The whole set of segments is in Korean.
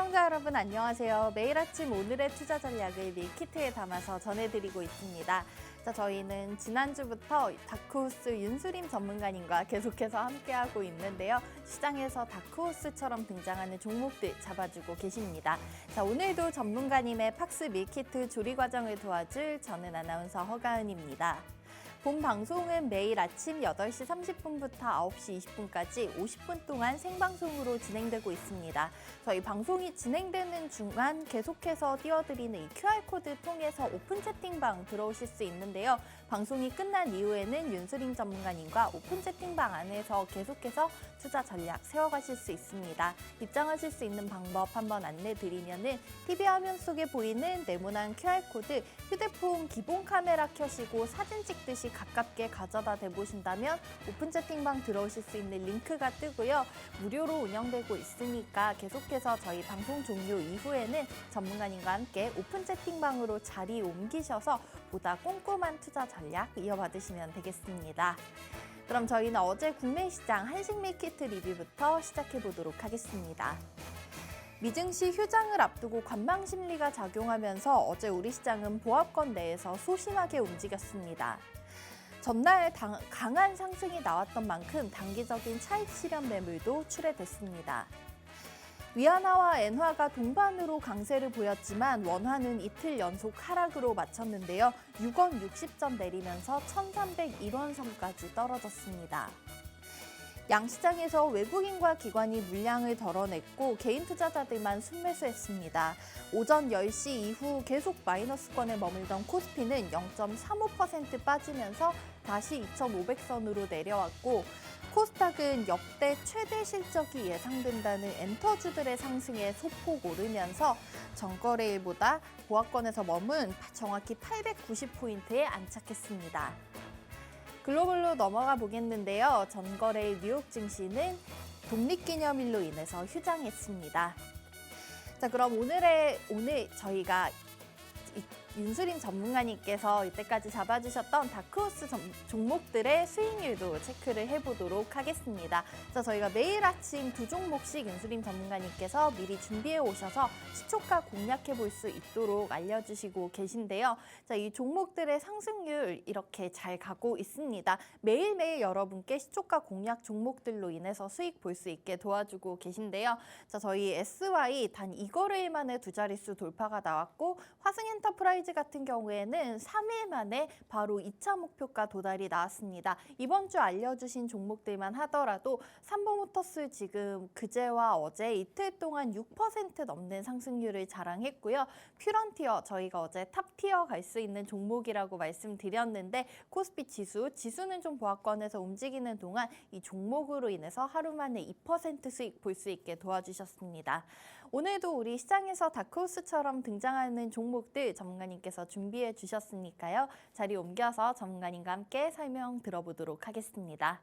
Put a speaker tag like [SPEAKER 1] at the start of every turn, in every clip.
[SPEAKER 1] 시청자 여러분 안녕하세요. 매일 아침 오늘의 투자 전략을 밀키트에 담아서 전해드리고 있습니다. 자, 저희는 지난주부터 다크호스 윤수림 전문가님과 계속해서 함께하고 있는데요. 시장에서 다크호스처럼 등장하는 종목들 잡아주고 계십니다. 자, 오늘도 전문가님의 팍스 밀키트 조리 과정을 도와줄 저는 아나운서 허가은입니다. 본 방송은 매일 아침 8시 30분부터 9시 20분까지 50분 동안 생방송으로 진행되고 있습니다. 저희 방송이 진행되는 중간 계속해서 띄워드리는 이 QR코드 통해서 오픈 채팅방 들어오실 수 있는데요. 방송이 끝난 이후에는 윤수림 전문가님과 오픈 채팅방 안에서 계속해서 투자 전략 세워가실 수 있습니다. 입장하실 수 있는 방법 한번 안내드리면은 TV 화면 속에 보이는 네모난 QR코드 휴대폰 기본 카메라 켜시고 사진 찍듯이 가깝게 가져다 대보신다면 오픈 채팅방 들어오실 수 있는 링크가 뜨고요. 무료로 운영되고 있으니까 계속해서 저희 방송 종료 이후에는 전문가님과 함께 오픈 채팅방으로 자리 옮기셔서 보다 꼼꼼한 투자 전략 이어받으시면 되겠습니다. 그럼 저희는 어제 국내 시장 한식 밀키트 리뷰부터 시작해 보도록 하겠습니다. 미증시 휴장을 앞두고 관망 심리가 작용하면서 어제 우리 시장은 보합권 내에서 소심하게 움직였습니다. 전날 강한 상승이 나왔던 만큼 단기적인 차익 실현 매물도 출회됐습니다. 위안화와 엔화가 동반으로 강세를 보였지만 원화는 이틀 연속 하락으로 마쳤는데요. 6원 60전 내리면서 1,301원 선까지 떨어졌습니다. 양시장에서 외국인과 기관이 물량을 덜어냈고 개인 투자자들만 순매수했습니다. 오전 10시 이후 계속 마이너스권에 머물던 코스피는 0.35% 빠지면서 다시 2,500선으로 내려왔고 코스닥은 역대 최대 실적이 예상된다는 엔터주들의 상승에 소폭 오르면서 전거래일보다 보합권에서 머문 정확히 890포인트에 안착했습니다. 글로벌로 넘어가 보겠는데요. 전거래일 뉴욕 증시는 독립기념일로 인해서 휴장했습니다. 자, 그럼 오늘 저희가 윤수림 전문가님께서 이때까지 잡아주셨던 다크호스 종목들의 수익률도 체크를 해보도록 하겠습니다. 자, 저희가 매일 아침 2종목씩 윤수림 전문가님께서 미리 준비해 오셔서 시초가 공략해 볼 수 있도록 알려주시고 계신데요. 자, 이 종목들의 상승률 이렇게 잘 가고 있습니다. 매일매일 여러분께 시초가 공략 종목들로 인해서 수익 볼 수 있게 도와주고 계신데요. 자, 저희 SY 단 2거래일 만에 두 자릿수 돌파가 나왔고 화승엔터프라이즈 같은 경우에는 3일 만에 바로 2차 목표가 도달이 나왔습니다. 이번 주 알려주신 종목들만 하더라도 삼보모터스 지금 그제와 어제 이틀 동안 6% 넘는 상승률을 자랑했고요. 퓨런티어 저희가 어제 탑티어 갈 수 있는 종목이라고 말씀드렸는데 코스피 지수는 좀 보합권에서 움직이는 동안 이 종목으로 인해서 하루 만에 2% 수익 볼 수 있게 도와주셨습니다. 오늘도 우리 시장에서 다크호스처럼 등장하는 종목들 전문가님께서 준비해 주셨으니까요. 자리 옮겨서 전문가님과 함께 설명 들어보도록 하겠습니다.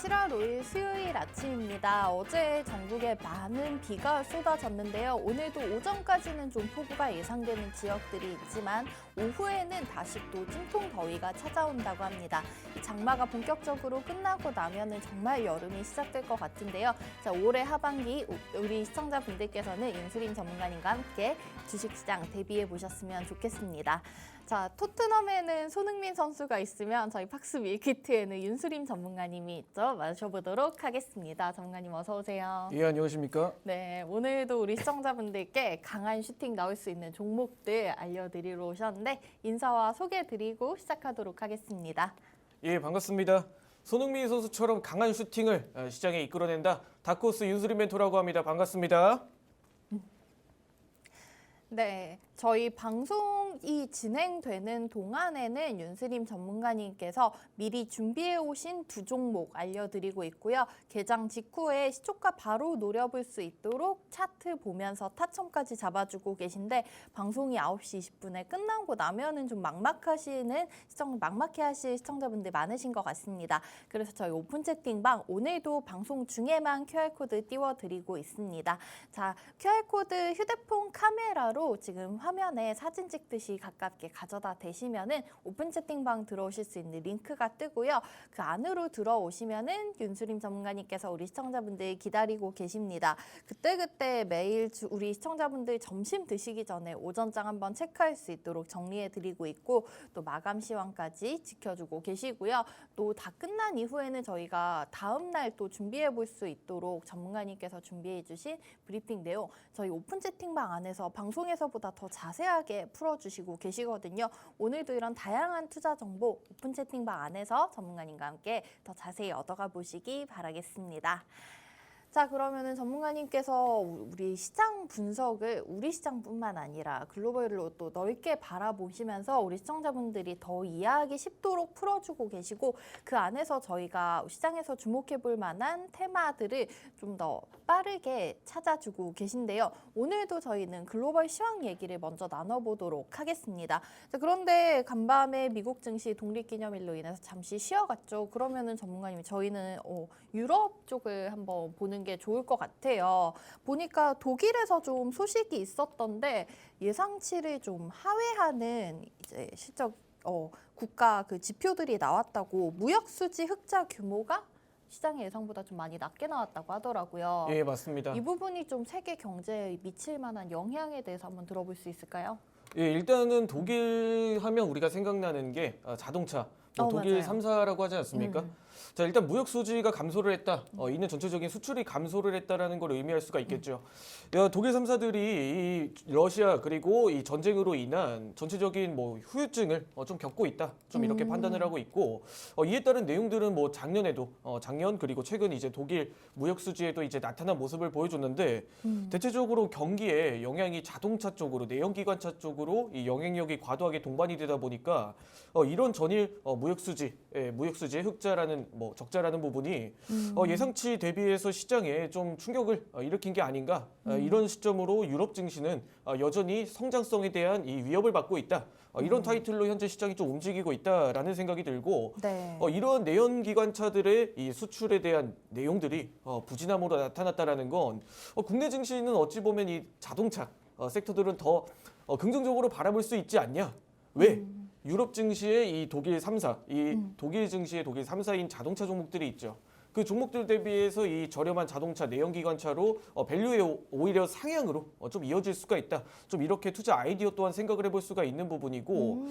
[SPEAKER 1] 7월 5일 수요일 아침입니다. 어제 전국에 많은 비가 쏟아졌는데요. 오늘도 오전까지는 좀 폭우가 예상되는 지역들이 있지만 오후에는 다시 또 찜통 더위가 찾아온다고 합니다. 이 장마가 본격적으로 끝나고 나면은 정말 여름이 시작될 것 같은데요. 자, 올해 하반기 우리 시청자분들께서는 윤수림 전문가님과 함께 주식시장 대비해 보셨으면 좋겠습니다. 자, 토트넘에는 손흥민 선수가 있으면 저희 팍스 밀키트에는 윤수림 전문가님이 있죠. 마셔보도록 하겠습니다. 전문가님 어서 오세요.
[SPEAKER 2] 예, 안녕하십니까?
[SPEAKER 1] 네, 오늘도 우리 시청자분들께 강한 슈팅 나올 수 있는 종목들 알려드리러 오셨는데 인사와 소개드리고 시작하도록 하겠습니다.
[SPEAKER 2] 예, 반갑습니다. 손흥민 선수처럼 강한 슈팅을 시장에 이끌어낸다. 다크호스 윤수림 멘토라고 합니다. 반갑습니다.
[SPEAKER 1] 네, 저희 방송이 진행되는 동안에는 윤수림 전문가님께서 미리 준비해 오신 두 종목 알려드리고 있고요. 개장 직후에 시초가 바로 노려볼 수 있도록 차트 보면서 타점까지 잡아주고 계신데 방송이 9시 20분에 끝나고 나면은 좀 막막해하실 시청자분들 많으신 것 같습니다. 그래서 저희 오픈 채팅방 오늘도 방송 중에만 QR코드 띄워드리고 있습니다. 자, QR코드 휴대폰 카메라로 지금 화면에 사진 찍듯이 가깝게 가져다 대시면은 오픈 채팅방 들어오실 수 있는 링크가 뜨고요. 그 안으로 들어오시면은 윤수림 전문가님께서 우리 시청자분들 기다리고 계십니다. 그때 매일 우리 시청자분들 점심 드시기 전에 오전장 한번 체크할 수 있도록 정리해드리고 있고 또 마감 시황까지 지켜주고 계시고요. 또 다 끝난 이후에는 저희가 다음 날 또 준비해 볼 수 있도록 전문가님께서 준비해 주신 브리핑 내용 저희 오픈 채팅방 안에서 방송에서보다 더 자세하게 풀어주시고 계시거든요. 오늘도 이런 다양한 투자 정보 오픈 채팅방 안에서 전문가님과 함께 더 자세히 얻어가 보시기 바라겠습니다. 자, 그러면은 전문가님께서 우리 시장 분석을 우리 시장뿐만 아니라 글로벌로 또 넓게 바라보시면서 우리 시청자분들이 더 이해하기 쉽도록 풀어주고 계시고 그 안에서 저희가 시장에서 주목해 볼 만한 테마들을 좀 더 빠르게 찾아주고 계신데요. 오늘도 저희는 글로벌 시황 얘기를 먼저 나눠보도록 하겠습니다. 자, 그런데 간밤에 미국 증시 독립기념일로 인해서 잠시 쉬어갔죠. 그러면은 전문가님 저희는 유럽 쪽을 한번 보는 게 좋을 것 같아요. 보니까 독일에서 좀 소식이 있었던데 예상치를 좀 하회하는 이제 실적 국가 그 지표들이 나왔다고 무역 수지 흑자 규모가 시장의 예상보다 좀 많이 낮게 나왔다고 하더라고요.
[SPEAKER 2] 예, 맞습니다.
[SPEAKER 1] 이 부분이 좀 세계 경제에 미칠 만한 영향에 대해서 한번 들어볼 수 있을까요?
[SPEAKER 2] 예, 일단은 독일 하면 우리가 생각나는 게 자동차, 독일
[SPEAKER 1] 맞아요.
[SPEAKER 2] 3사라고 하지 않습니까? 자, 일단 무역 수지가 감소를 했다. 이는 전체적인 수출이 감소를 했다라는 걸 의미할 수가 있겠죠. 독일 3사들이 이 러시아 그리고 이 전쟁으로 인한 전체적인 뭐 후유증을 좀 겪고 있다. 좀 이렇게 판단을 하고 있고 이에 따른 내용들은 뭐 작년에도 작년 그리고 최근 이제 독일 무역 수지에도 이제 나타난 모습을 보여줬는데 대체적으로 경기에 영향이 자동차 쪽으로 내연기관차 쪽으로 이 영향력이 과도하게 동반이 되다 보니까 이런 전일 무역 수지의 흑자라는 뭐 적자라는 부분이 예상치 대비해서 시장에 좀 충격을 일으킨 게 아닌가 이런 시점으로 유럽 증시는 여전히 성장성에 대한 이 위협을 받고 있다. 이런 타이틀로 현재 시장이 좀 움직이고 있다라는 생각이 들고
[SPEAKER 1] 네.
[SPEAKER 2] 이런 내연기관차들의 이 수출에 대한 내용들이 부진함으로 나타났다라는 건 국내 증시는 어찌 보면 이 자동차 섹터들은 더 긍정적으로 바라볼 수 있지 않냐? 왜? 유럽 증시의 이 독일 3사, 독일 증시의 독일 3사인 자동차 종목들이 있죠. 그 종목들 대비해서 이 저렴한 자동차 내연기관차로 밸류의 오히려 상향으로 좀 이어질 수가 있다. 좀 이렇게 투자 아이디어 또한 생각을 해볼 수가 있는 부분이고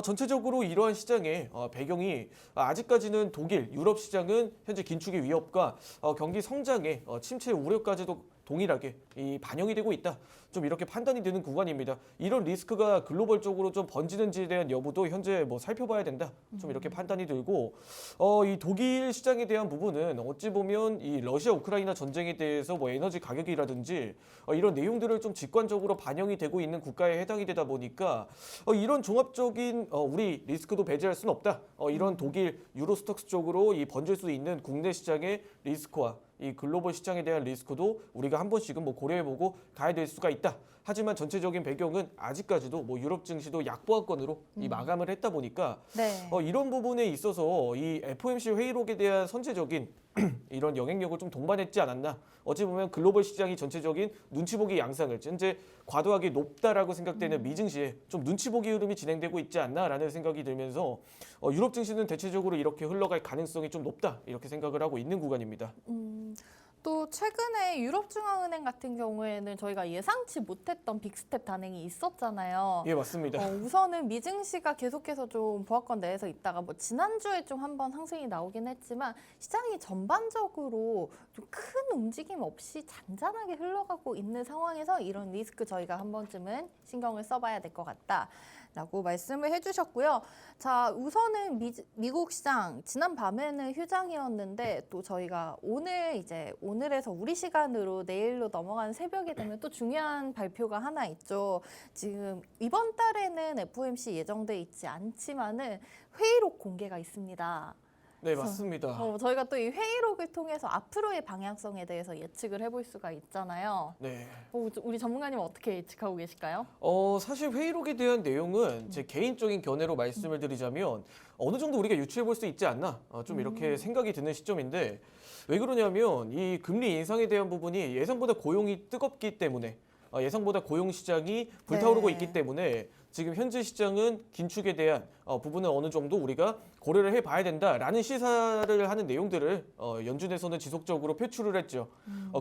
[SPEAKER 2] 전체적으로 이러한 시장의 배경이 아직까지는 독일, 유럽 시장은 현재 긴축의 위협과 경기 성장의 침체 우려까지도 동일하게 이 반영이 되고 있다. 좀 이렇게 판단이 되는 구간입니다. 이런 리스크가 글로벌적으로 좀 번지는지에 대한 여부도 현재 뭐 살펴봐야 된다. 좀 이렇게 판단이 들고 이 독일 시장에 대한 부분은 어찌 보면 이 러시아 우크라이나 전쟁에 대해서 뭐 에너지 가격이라든지 이런 내용들을 좀 직관적으로 반영이 되고 있는 국가에 해당이 되다 보니까 이런 종합적인 우리 리스크도 배제할 수는 없다. 이런 독일 유로스톡스 쪽으로 이 번질 수 있는 국내 시장의 리스크와 이 글로벌 시장에 대한 리스크도 우리가 한 번씩은 뭐 고려해보고 가야 될 수가 있다. 하지만 전체적인 배경은 아직까지도 뭐 유럽 증시도 약보합권으로 이 마감을 했다 보니까
[SPEAKER 1] 네.
[SPEAKER 2] 이런 부분에 있어서 이 FOMC 회의록에 대한 선제적인 이런 영향력을 좀 동반했지 않았나. 어찌 보면 글로벌 시장이 전체적인 눈치 보기 양상을 현재 과도하게 높다라고 생각되는 미증시에 좀 눈치 보기 흐름이 진행되고 있지 않나라는 생각이 들면서 유럽 증시는 대체적으로 이렇게 흘러갈 가능성이 좀 높다 이렇게 생각을 하고 있는 구간입니다.
[SPEAKER 1] 또 최근에 유럽중앙은행 같은 경우에는 저희가 예상치 못했던 빅스텝 단행이 있었잖아요.
[SPEAKER 2] 예, 맞습니다.
[SPEAKER 1] 우선은 미증시가 계속해서 좀 보합권 내에서 있다가 뭐 지난주에 좀 한번 상승이 나오긴 했지만 시장이 전반적으로 좀 큰 움직임 없이 잔잔하게 흘러가고 있는 상황에서 이런 리스크 저희가 한 번쯤은 신경을 써봐야 될 것 같다. 라고 말씀을 해주셨고요. 자, 우선은 미국 시장 지난 밤에는 휴장이었는데 또 저희가 오늘에서 우리 시간으로 내일로 넘어가는 새벽이 되면 또 중요한 발표가 하나 있죠. 지금 이번 달에는 FOMC 예정돼 있지 않지만은 회의록 공개가 있습니다.
[SPEAKER 2] 네, 맞습니다.
[SPEAKER 1] 저희가 또 이 회의록을 통해서 앞으로의 방향성에 대해서 예측을 해볼 수가 있잖아요.
[SPEAKER 2] 네.
[SPEAKER 1] 우리 전문가님은 어떻게 예측하고 계실까요?
[SPEAKER 2] 사실 회의록에 대한 내용은 제 개인적인 견해로 말씀을 드리자면 어느 정도 우리가 유추해 볼 수 있지 않나 좀 이렇게 생각이 드는 시점인데 왜 그러냐면 이 금리 인상에 대한 부분이 예상보다 고용이 뜨겁기 때문에 예상보다 고용 시장이 불타오르고
[SPEAKER 1] 네.
[SPEAKER 2] 있기 때문에 지금 현재 시장은 긴축에 대한 부분은 어느 정도 우리가 고려를 해봐야 된다라는 시사를 하는 내용들을 연준에서는 지속적으로 표출을 했죠.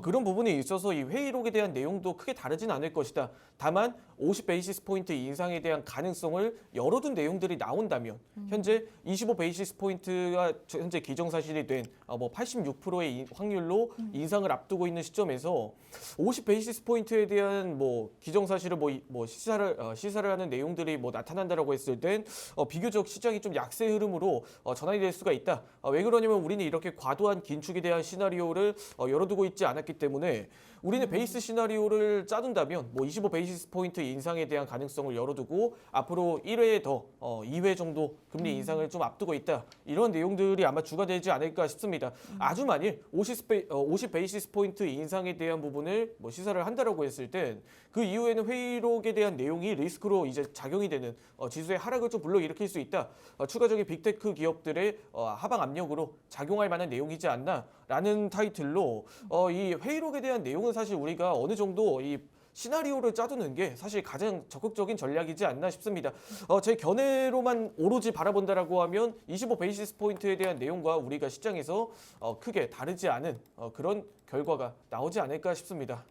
[SPEAKER 2] 그런 부분에 있어서 이 회의록에 대한 내용도 크게 다르진 않을 것이다. 다만 50 베이시스 포인트 인상에 대한 가능성을 열어둔 내용들이 나온다면 현재 25 베이시스 포인트가 현재 기정사실이 된 뭐 86%의 확률로 인상을 앞두고 있는 시점에서 50 베이시스 포인트에 대한 뭐 기정사실을 뭐 시사를 하는 내용들이 뭐 나타난다라고 했을 땐 비교적 시장이 좀 약세 흐름으로 전환이 될 수가 있다. 왜 그러냐면 우리는 이렇게 과도한 긴축에 대한 시나리오를 열어두고 있지 않았기 때문에 우리는 베이스 시나리오를 짜둔다면 뭐 25 베이시스 포인트 인상에 대한 가능성을 열어두고 앞으로 1회 더 2회 정도 금리 인상을 좀 앞두고 있다. 이런 내용들이 아마 주가 되지 않을까 싶습니다. 아주 만일 50 베이시스 포인트 인상에 대한 부분을 뭐 시사를 한다라고 했을 땐 그 이후에는 회의록에 대한 내용이 리스크로 이제 작용이 되는 지수의 하락을 좀 불러일으킬 수 있다. 추가적인 빅테크 기업들의 하방 압력으로 작용할 만한 내용이지 않나라는 타이틀로 이 회의록에 대한 내용은 사실 우리가 어느 정도 이 시나리오를 짜두는 게 사실 가장 적극적인 전략이지 않나 싶습니다. 제 견해로만 오로지 바라본다라고 하면 25 베이시스 포인트에 대한 내용과 우리가 시장에서 크게 다르지 않은 그런 결과가 나오지 않을까 싶습니다.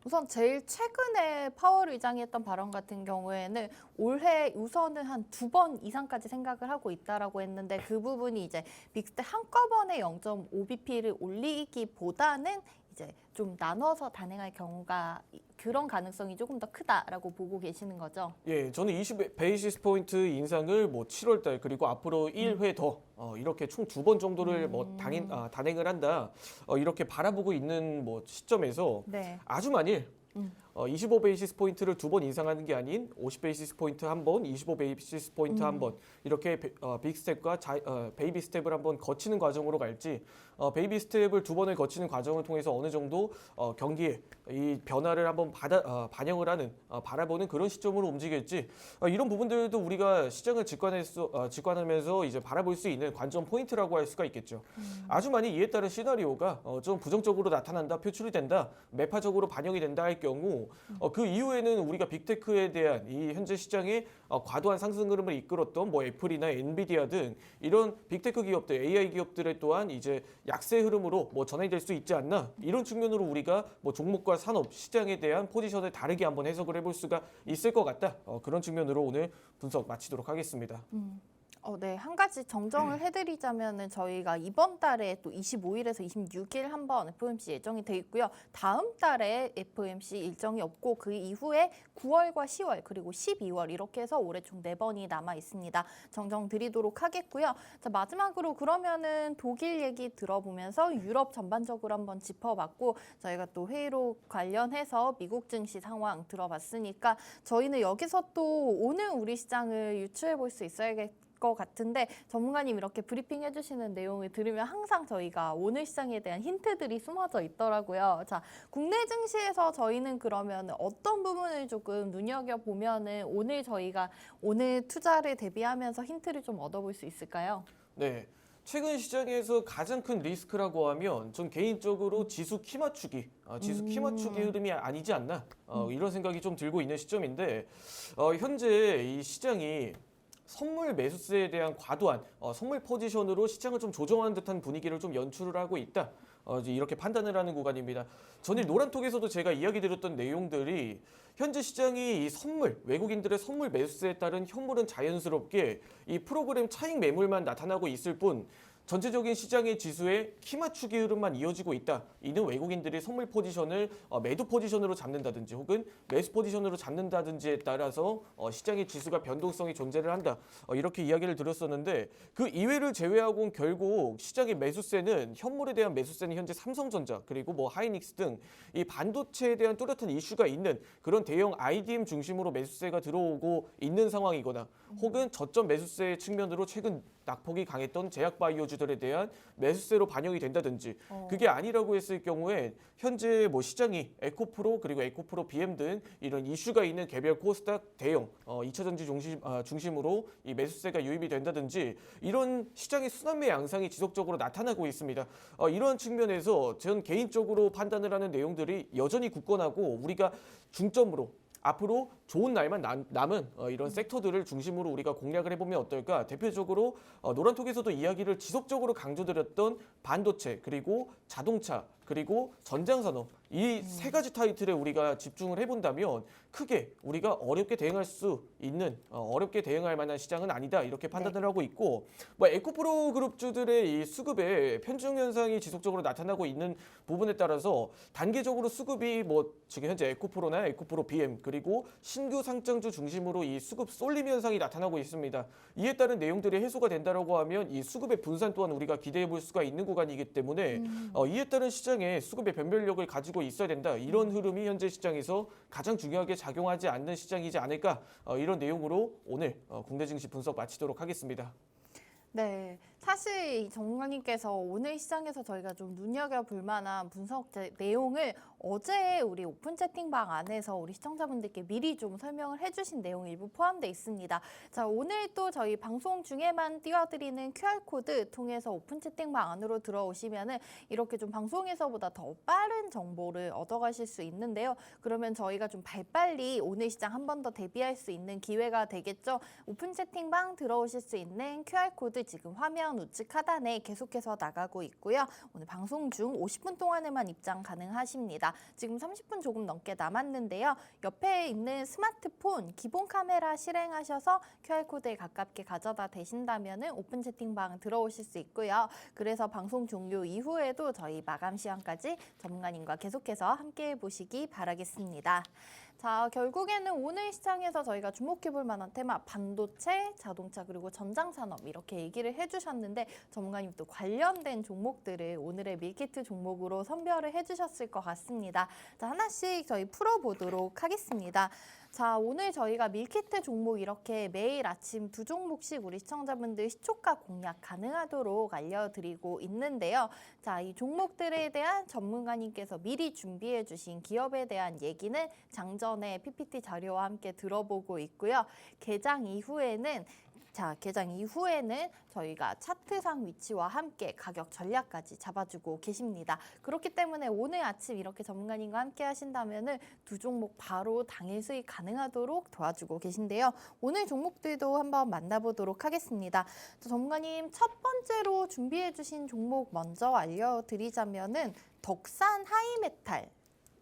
[SPEAKER 1] 우선 제일 최근에 파월 의장이 했던 발언 같은 경우에는 올해 우선은 한 2번 이상까지 생각을 하고 있다라고 했는데 그 부분이 이제 빅스텝 한꺼번에 0.5bp를 올리기보다는 이제 좀 나눠서 단행할 경우가 그런 가능성이 조금 더 크다라고 보고 계시는 거죠.
[SPEAKER 2] 예, 저는 20 베이시스 포인트 인상을 뭐 7월 달 그리고 앞으로 1회 더 이렇게 총 2번 정도를 뭐 단행을 한다. 이렇게 바라보고 있는 뭐 시점에서
[SPEAKER 1] 네.
[SPEAKER 2] 아주 만일 25 베이시스 포인트를 2번 인상하는 게 아닌 50 베이시스 포인트 한 번, 25 베이시스 포인트 한 번 이렇게 빅 스텝과 베이비 스텝을 한번 거치는 과정으로 갈지 베이비 스텝을 2번을 거치는 과정을 통해서 어느 정도 경기에 이 변화를 한번 반영을 하는 바라보는 그런 시점으로 움직일지 이런 부분들도 우리가 시장을 직관하면서 이제 바라볼 수 있는 관전 포인트라고 할 수가 있겠죠. 아주 많이 이에 따른 시나리오가 좀 부정적으로 나타난다, 표출이 된다, 매파적으로 반영이 된다 할 경우 그 이후에는 우리가 빅테크에 대한 이 현재 시장의 과도한 상승 흐름을 이끌었던 뭐 애플이나 엔비디아 등 이런 빅테크 기업들, AI 기업들의 또한 이제 약세 흐름으로 뭐 전환이 될 수 있지 않나 이런 측면으로 우리가 뭐 종목과 산업, 시장에 대한 포지션을 다르게 한번 해석을 해볼 수가 있을 것 같다. 그런 측면으로 오늘 분석 마치도록 하겠습니다.
[SPEAKER 1] 네, 한 가지 정정을 해드리자면은 저희가 이번 달에 또 25일에서 26일 한번 FOMC 예정이 돼 있고요. 다음 달에 FOMC 일정이 없고 그 이후에 9월과 10월 그리고 12월 이렇게 해서 올해 총 4번이 남아 있습니다. 정정 드리도록 하겠고요. 자, 마지막으로 그러면은 독일 얘기 들어보면서 유럽 전반적으로 한번 짚어봤고 저희가 또 회의록 관련해서 미국 증시 상황 들어봤으니까 저희는 여기서 또 오늘 우리 시장을 유추해 볼 수 있어야겠 것 같은데 전문가님 이렇게 브리핑 해주시는 내용을 들으면 항상 저희가 오늘 시장에 대한 힌트들이 숨어져 있더라고요. 자, 국내 증시에서 저희는 그러면 어떤 부분을 조금 눈여겨보면은 오늘 투자를 대비하면서 힌트를 좀 얻어볼 수 있을까요?
[SPEAKER 2] 네. 최근 시장에서 가장 큰 리스크라고 하면 전 개인적으로 지수 키 맞추기, 지수 키 맞추기 흐름이 아니지 않나 이런 생각이 좀 들고 있는 시점인데 현재 이 시장이 선물 매수세에 대한 과도한 선물 포지션으로 시장을 좀 조정하는 듯한 분위기를 좀 연출을 하고 있다. 이제 이렇게 판단을 하는 구간입니다. 전일 노란톡에서도 제가 이야기 드렸던 내용들이 현재 시장이 이 외국인들의 선물 매수세에 따른 현물은 자연스럽게 이 프로그램 차익 매물만 나타나고 있을 뿐 전체적인 시장의 지수에 키 맞추기 흐름만 이어지고 있다. 이는 외국인들이 선물 포지션을 매도 포지션으로 잡는다든지 혹은 매수 포지션으로 잡는다든지에 따라서 시장의 지수가 변동성이 존재를 한다. 이렇게 이야기를 드렸었는데 그 이외를 제외하고는 결국 시장의 매수세는 현물에 대한 매수세는 현재 삼성전자 그리고 뭐 하이닉스 등 이 반도체에 대한 뚜렷한 이슈가 있는 그런 대형 IDM 중심으로 매수세가 들어오고 있는 상황이거나 혹은 저점 매수세 측면으로 최근 낙폭이 강했던 제약바이오주들에 대한 매수세로 반영이 된다든지 그게 아니라고 했을 경우에 현재 뭐 시장이 에코프로 그리고 에코프로 BM 등 이런 이슈가 있는 개별 코스닥 대형 2차전지 중심으로 이 매수세가 유입이 된다든지 이런 시장의 순환매 양상이 지속적으로 나타나고 있습니다. 이러한 측면에서 전 개인적으로 판단을 하는 내용들이 여전히 굳건하고 우리가 중점으로 앞으로 좋은 날만 남은 이런 섹터들을 중심으로 우리가 공략을 해보면 어떨까? 대표적으로 노란톡에서도 이야기를 지속적으로 강조드렸던 반도체 그리고 자동차 그리고 전장산업 이 세 가지 타이틀에 우리가 집중을 해본다면 크게 우리가 어렵게 대응할 수 있는 어렵게 대응할 만한 시장은 아니다 이렇게 판단을 하고 있고 뭐 에코프로 그룹주들의 이 수급에 편중 현상이 지속적으로 나타나고 있는 부분에 따라서 단계적으로 수급이 뭐 지금 현재 에코프로나 에코프로 BM 그리고 신규 상장주 중심으로 이 수급 쏠림 현상이 나타나고 있습니다. 이에 따른 내용들이 해소가 된다라고 하면 이 수급의 분산 또한 우리가 기대해 볼 수가 있는 구간이기 때문에 이에 따른 시장에 수급의 변별력을 가지고 있어야 된다. 이런 흐름이 현재 시장에서 가장 중요하게 작용하지 않는 시장이지 않을까 이런 내용으로 오늘 국내 증시 분석 마치도록 하겠습니다.
[SPEAKER 1] 네, 사실 이 전문가님께서 오늘 시장에서 저희가 좀 눈여겨볼 만한 분석 내용을 어제 우리 오픈 채팅방 안에서 우리 시청자분들께 미리 좀 설명을 해주신 내용이 일부 포함되어 있습니다. 자, 오늘 또 저희 방송 중에만 띄워드리는 QR코드 통해서 오픈 채팅방 안으로 들어오시면은 이렇게 좀 방송에서보다 더 빠른 정보를 얻어가실 수 있는데요. 그러면 저희가 좀 발빨리 오늘 시장 한 번 더 대비할 수 있는 기회가 되겠죠. 오픈 채팅방 들어오실 수 있는 QR코드 지금 화면 우측 하단에 계속해서 나가고 있고요. 오늘 방송 중 50분 동안에만 입장 가능하십니다. 지금 30분 조금 넘게 남았는데요. 옆에 있는 스마트폰 기본 카메라 실행하셔서 QR코드에 가깝게 가져다 대신다면 오픈 채팅방 들어오실 수 있고요. 그래서 방송 종료 이후에도 저희 마감 시간까지 전문가님과 계속해서 함께 해보시기 바라겠습니다. 자, 결국에는 오늘 시장에서 저희가 주목해볼 만한 테마 반도체, 자동차 그리고 전장산업 이렇게 얘기를 해주셨는데 전문가님 또 관련된 종목들을 오늘의 밀키트 종목으로 선별을 해주셨을 것 같습니다. 자, 하나씩 저희 풀어보도록 하겠습니다. 자, 오늘 저희가 밀키트 종목 이렇게 매일 아침 2종목씩 우리 시청자분들 시초가 공략 가능하도록 알려드리고 있는데요. 자, 이 종목들에 대한 전문가님께서 미리 준비해 주신 기업에 대한 얘기는 장전의 PPT 자료와 함께 들어보고 있고요. 개장 이후에는 저희가 차트상 위치와 함께 가격 전략까지 잡아주고 계십니다. 그렇기 때문에 오늘 아침 이렇게 전문가님과 함께 하신다면 두 종목 바로 당일 수익 가능하도록 도와주고 계신데요. 오늘 종목들도 한번 만나보도록 하겠습니다. 전문가님 첫 번째로 준비해 주신 종목 먼저 알려드리자면은 덕산 하이메탈.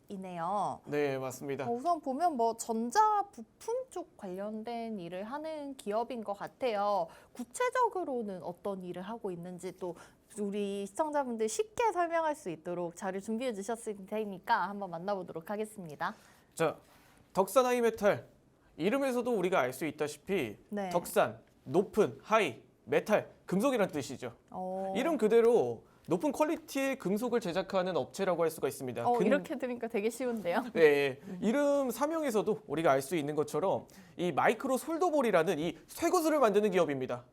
[SPEAKER 1] 이네요.
[SPEAKER 2] 네, 맞습니다.
[SPEAKER 1] 우선 보면 뭐 전자 부품 쪽 관련된 일을 하는 기업인 것 같아요. 구체적으로는 어떤 일을 하고 있는지 또 우리 시청자분들 쉽게 설명할 수 있도록 자료 준비해 주셨을 테니까 한번 만나보도록 하겠습니다.
[SPEAKER 2] 자, 덕산 하이메탈 이름에서도 우리가 알 수 있다시피
[SPEAKER 1] 네.
[SPEAKER 2] 덕산, 높은, 하이, 메탈, 금속이라는 뜻이죠.
[SPEAKER 1] 어.
[SPEAKER 2] 이름 그대로 높은 퀄리티의 금속을 제작하는 업체라고 할 수가 있습니다.
[SPEAKER 1] 이렇게 들으니까 되게 쉬운데요.
[SPEAKER 2] 네, 이름 사명에서도 우리가 알 수 있는 것처럼 이 마이크로 솔더볼이라는 이 쇠구슬을 만드는 기업입니다.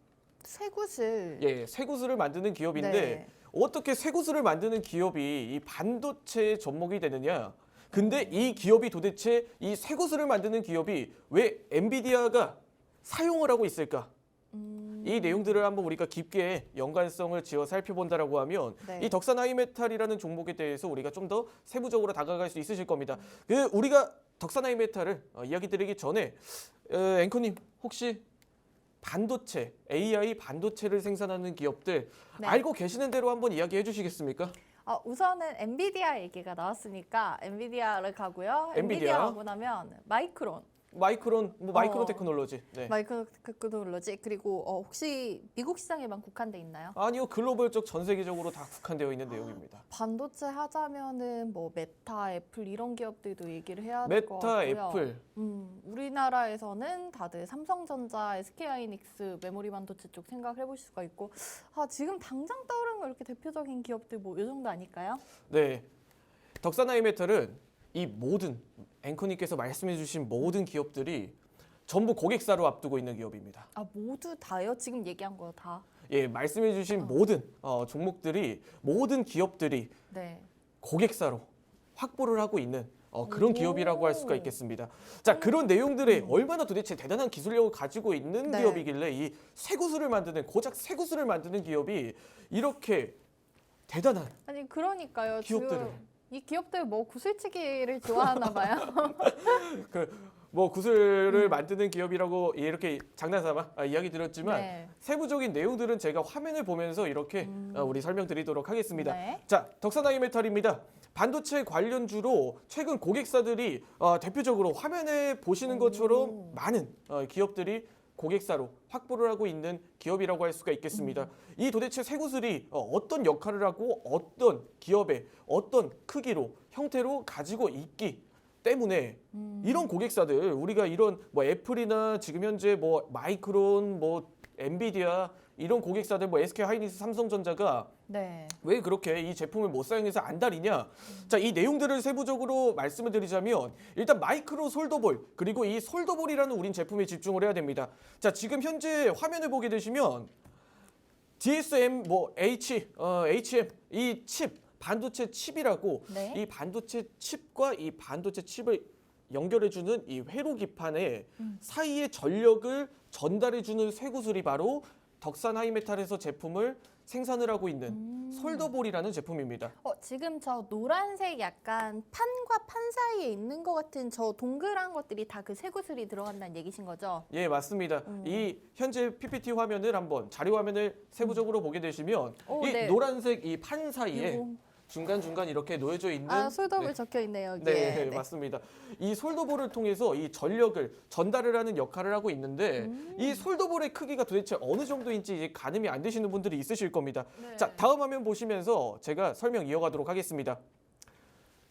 [SPEAKER 1] 쇠구슬.
[SPEAKER 2] 예, 쇠구슬을 만드는 기업인데
[SPEAKER 1] 네.
[SPEAKER 2] 어떻게 쇠구슬을 만드는 기업이 이 반도체 접목이 되느냐? 근데 이 기업이 도대체 이 쇠구슬을 만드는 기업이 왜 엔비디아가 사용을 하고 있을까? 이 내용들을 한번 우리가 깊게 연관성을 지어 살펴본다라고 하면
[SPEAKER 1] 네.
[SPEAKER 2] 이 덕산 하이메탈이라는 종목에 대해서 우리가 좀 더 세부적으로 다가갈 수 있으실 겁니다. 우리가 덕산 하이메탈을 이야기 드리기 전에 앵커님 혹시 반도체, AI 반도체를 생산하는 기업들
[SPEAKER 1] 네.
[SPEAKER 2] 알고 계시는 대로 한번 이야기해 주시겠습니까?
[SPEAKER 1] 우선은 엔비디아 얘기가 나왔으니까 엔비디아를 가고요. 엔비디아 하고 나면 마이크론.
[SPEAKER 2] 마이크론, 마이크로 테크놀로지. 네.
[SPEAKER 1] 마이크로 테크놀로지. 그리고 혹시 미국 시장에만 국한돼 있나요?
[SPEAKER 2] 아니요, 글로벌적 전 세계적으로 다 국한되어 있는 내용입니다.
[SPEAKER 1] 반도체 하자면은 뭐 메타, 애플 이런 기업들도 얘기를 해야 될 것
[SPEAKER 2] 메타,
[SPEAKER 1] 같고요.
[SPEAKER 2] 애플.
[SPEAKER 1] 우리나라에서는 다들 삼성전자, SK하이닉스 메모리 반도체 쪽 생각을 해볼 수가 있고 지금 당장 떠오르는 거 이렇게 대표적인 기업들 뭐 이 정도 아닐까요?
[SPEAKER 2] 네. 덕산 하이메탈은 이 모든 앵커님께서 말씀해주신 모든 기업들이 전부 고객사로 앞두고 있는 기업입니다.
[SPEAKER 1] 모두 다요? 지금 얘기한 거 다?
[SPEAKER 2] 예, 말씀해주신 모든 종목들이 모든 기업들이
[SPEAKER 1] 네.
[SPEAKER 2] 고객사로 확보를 하고 있는 그런
[SPEAKER 1] 오.
[SPEAKER 2] 기업이라고 할 수가 있겠습니다. 자, 그런 내용들에 얼마나 도대체 대단한 기술력을 가지고 있는
[SPEAKER 1] 네.
[SPEAKER 2] 기업이길래 이 쇠구슬을 만드는 고작 쇠구슬을 만드는 기업이 이렇게 대단한
[SPEAKER 1] 아니 그러니까요.
[SPEAKER 2] 기업들을.
[SPEAKER 1] 지금 이 기업들 뭐 구슬치기를 좋아하나 봐요.
[SPEAKER 2] 구슬을 만드는 기업이라고 이렇게 장난삼아 이야기 드렸지만
[SPEAKER 1] 네.
[SPEAKER 2] 세부적인 내용들은 제가 화면을 보면서 이렇게 우리 설명드리도록 하겠습니다.
[SPEAKER 1] 네.
[SPEAKER 2] 자, 덕산 하이메탈입니다. 반도체 관련주로 최근 고객사들이 대표적으로 화면에 보시는 것처럼 많은 기업들이 고객사로 확보를 하고 있는 기업이라고 할 수가 있겠습니다. 이 도대체 쇠구슬이 어떤 역할을 하고 어떤 기업의 어떤 크기로 형태로 가지고 있기 때문에 이런 고객사들 우리가 이런 뭐 애플이나 지금 현재 뭐 마이크론 뭐 엔비디아 이런 고객사들 뭐 SK 하이닉스 삼성전자가
[SPEAKER 1] 네.
[SPEAKER 2] 왜 그렇게 이 제품을 못 사용해서 안달이냐? 자, 이 내용들을 세부적으로 말씀을 드리자면 일단 마이크로 솔더볼 그리고 이 솔더볼이라는 우린 제품에 집중을 해야 됩니다. 자, 지금 현재 화면을 보게 되시면 DSM HM 이 칩 반도체 칩이라고
[SPEAKER 1] 네.
[SPEAKER 2] 이 반도체 칩과 이 반도체 칩을 연결해주는 이 회로 기판의 사이에 전력을 전달해주는 쇠구슬이 바로 덕산 하이메탈에서 제품을 생산을 하고 있는 솔더볼이라는 제품입니다.
[SPEAKER 1] 지금 저 노란색 약간 판과 판 사이에 있는 것 같은 저 동그란 것들이 다 그 쇠구슬이 들어간다는 얘기신 거죠?
[SPEAKER 2] 예, 맞습니다. 이 현재 PPT 화면을 한번 자료 화면을 세부적으로 보게 되시면 이
[SPEAKER 1] 네.
[SPEAKER 2] 노란색 이 판 사이에
[SPEAKER 1] 이거.
[SPEAKER 2] 중간중간 이렇게 놓여져 있는
[SPEAKER 1] 솔더볼
[SPEAKER 2] 네.
[SPEAKER 1] 적혀 있네요. 여기에.
[SPEAKER 2] 네, 맞습니다. 이 솔더볼을 통해서 이 전력을 전달을 하는 역할을 하고 있는데 이 솔더볼의 크기가 도대체 어느 정도인지 이제 가늠이 안 되시는 분들이 있으실 겁니다.
[SPEAKER 1] 네.
[SPEAKER 2] 자, 다음 화면 보시면서 제가 설명 이어가도록 하겠습니다.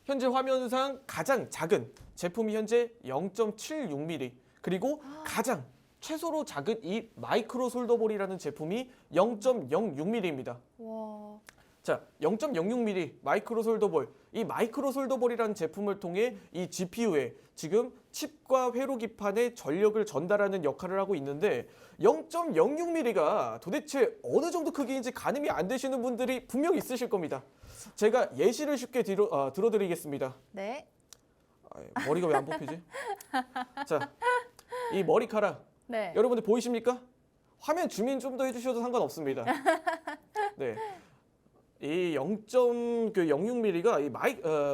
[SPEAKER 2] 현재 화면상 가장 작은 제품이 현재 0.76mm 그리고 가장 최소로 작은 이 마이크로 솔더볼이라는 제품이 0.06mm입니다.
[SPEAKER 1] 와.
[SPEAKER 2] 자, 0.06mm 마이크로 솔더볼. 이 마이크로 솔더볼이라는 제품을 통해 이 GPU에 지금 칩과 회로 기판에 전력을 전달하는 역할을 하고 있는데 0.06mm가 도대체 어느 정도 크기인지 가늠이 안 되시는 분들이 분명 있으실 겁니다. 제가 예시를 쉽게 들어드리겠습니다.
[SPEAKER 1] 네.
[SPEAKER 2] 머리가 왜 안 뽑히지? 자, 이 머리카락
[SPEAKER 1] 네.
[SPEAKER 2] 여러분들 보이십니까? 화면 줌인 좀 더 해주셔도 상관없습니다. 네. 이 0.06mm가 이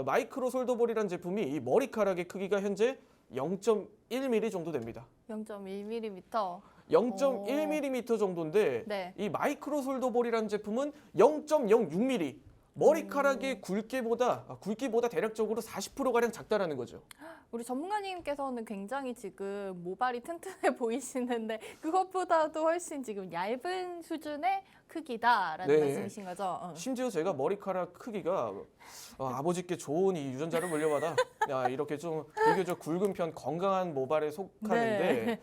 [SPEAKER 2] 마이크로 솔더볼이라는 제품이 이 머리카락의 크기가 현재 0.1mm 정도 됩니다.
[SPEAKER 1] 0.1mm.
[SPEAKER 2] 0.1mm 정도인데
[SPEAKER 1] 네.
[SPEAKER 2] 이 마이크로 솔더볼이라는 제품은 0.06mm 머리카락의 굵기보다 대략적으로 40%가량 작다라는 거죠.
[SPEAKER 1] 우리 전문가님께서는 굉장히 지금 모발이 튼튼해 보이시는데 그것보다도 훨씬 지금 얇은 수준의 크기다라는
[SPEAKER 2] 네.
[SPEAKER 1] 말씀이신 거죠?
[SPEAKER 2] 심지어 제가 머리카락 크기가 아버지께 좋은 이 유전자를 물려받아 이렇게 좀 비교적 굵은 편 건강한 모발에 속하는데
[SPEAKER 1] 네.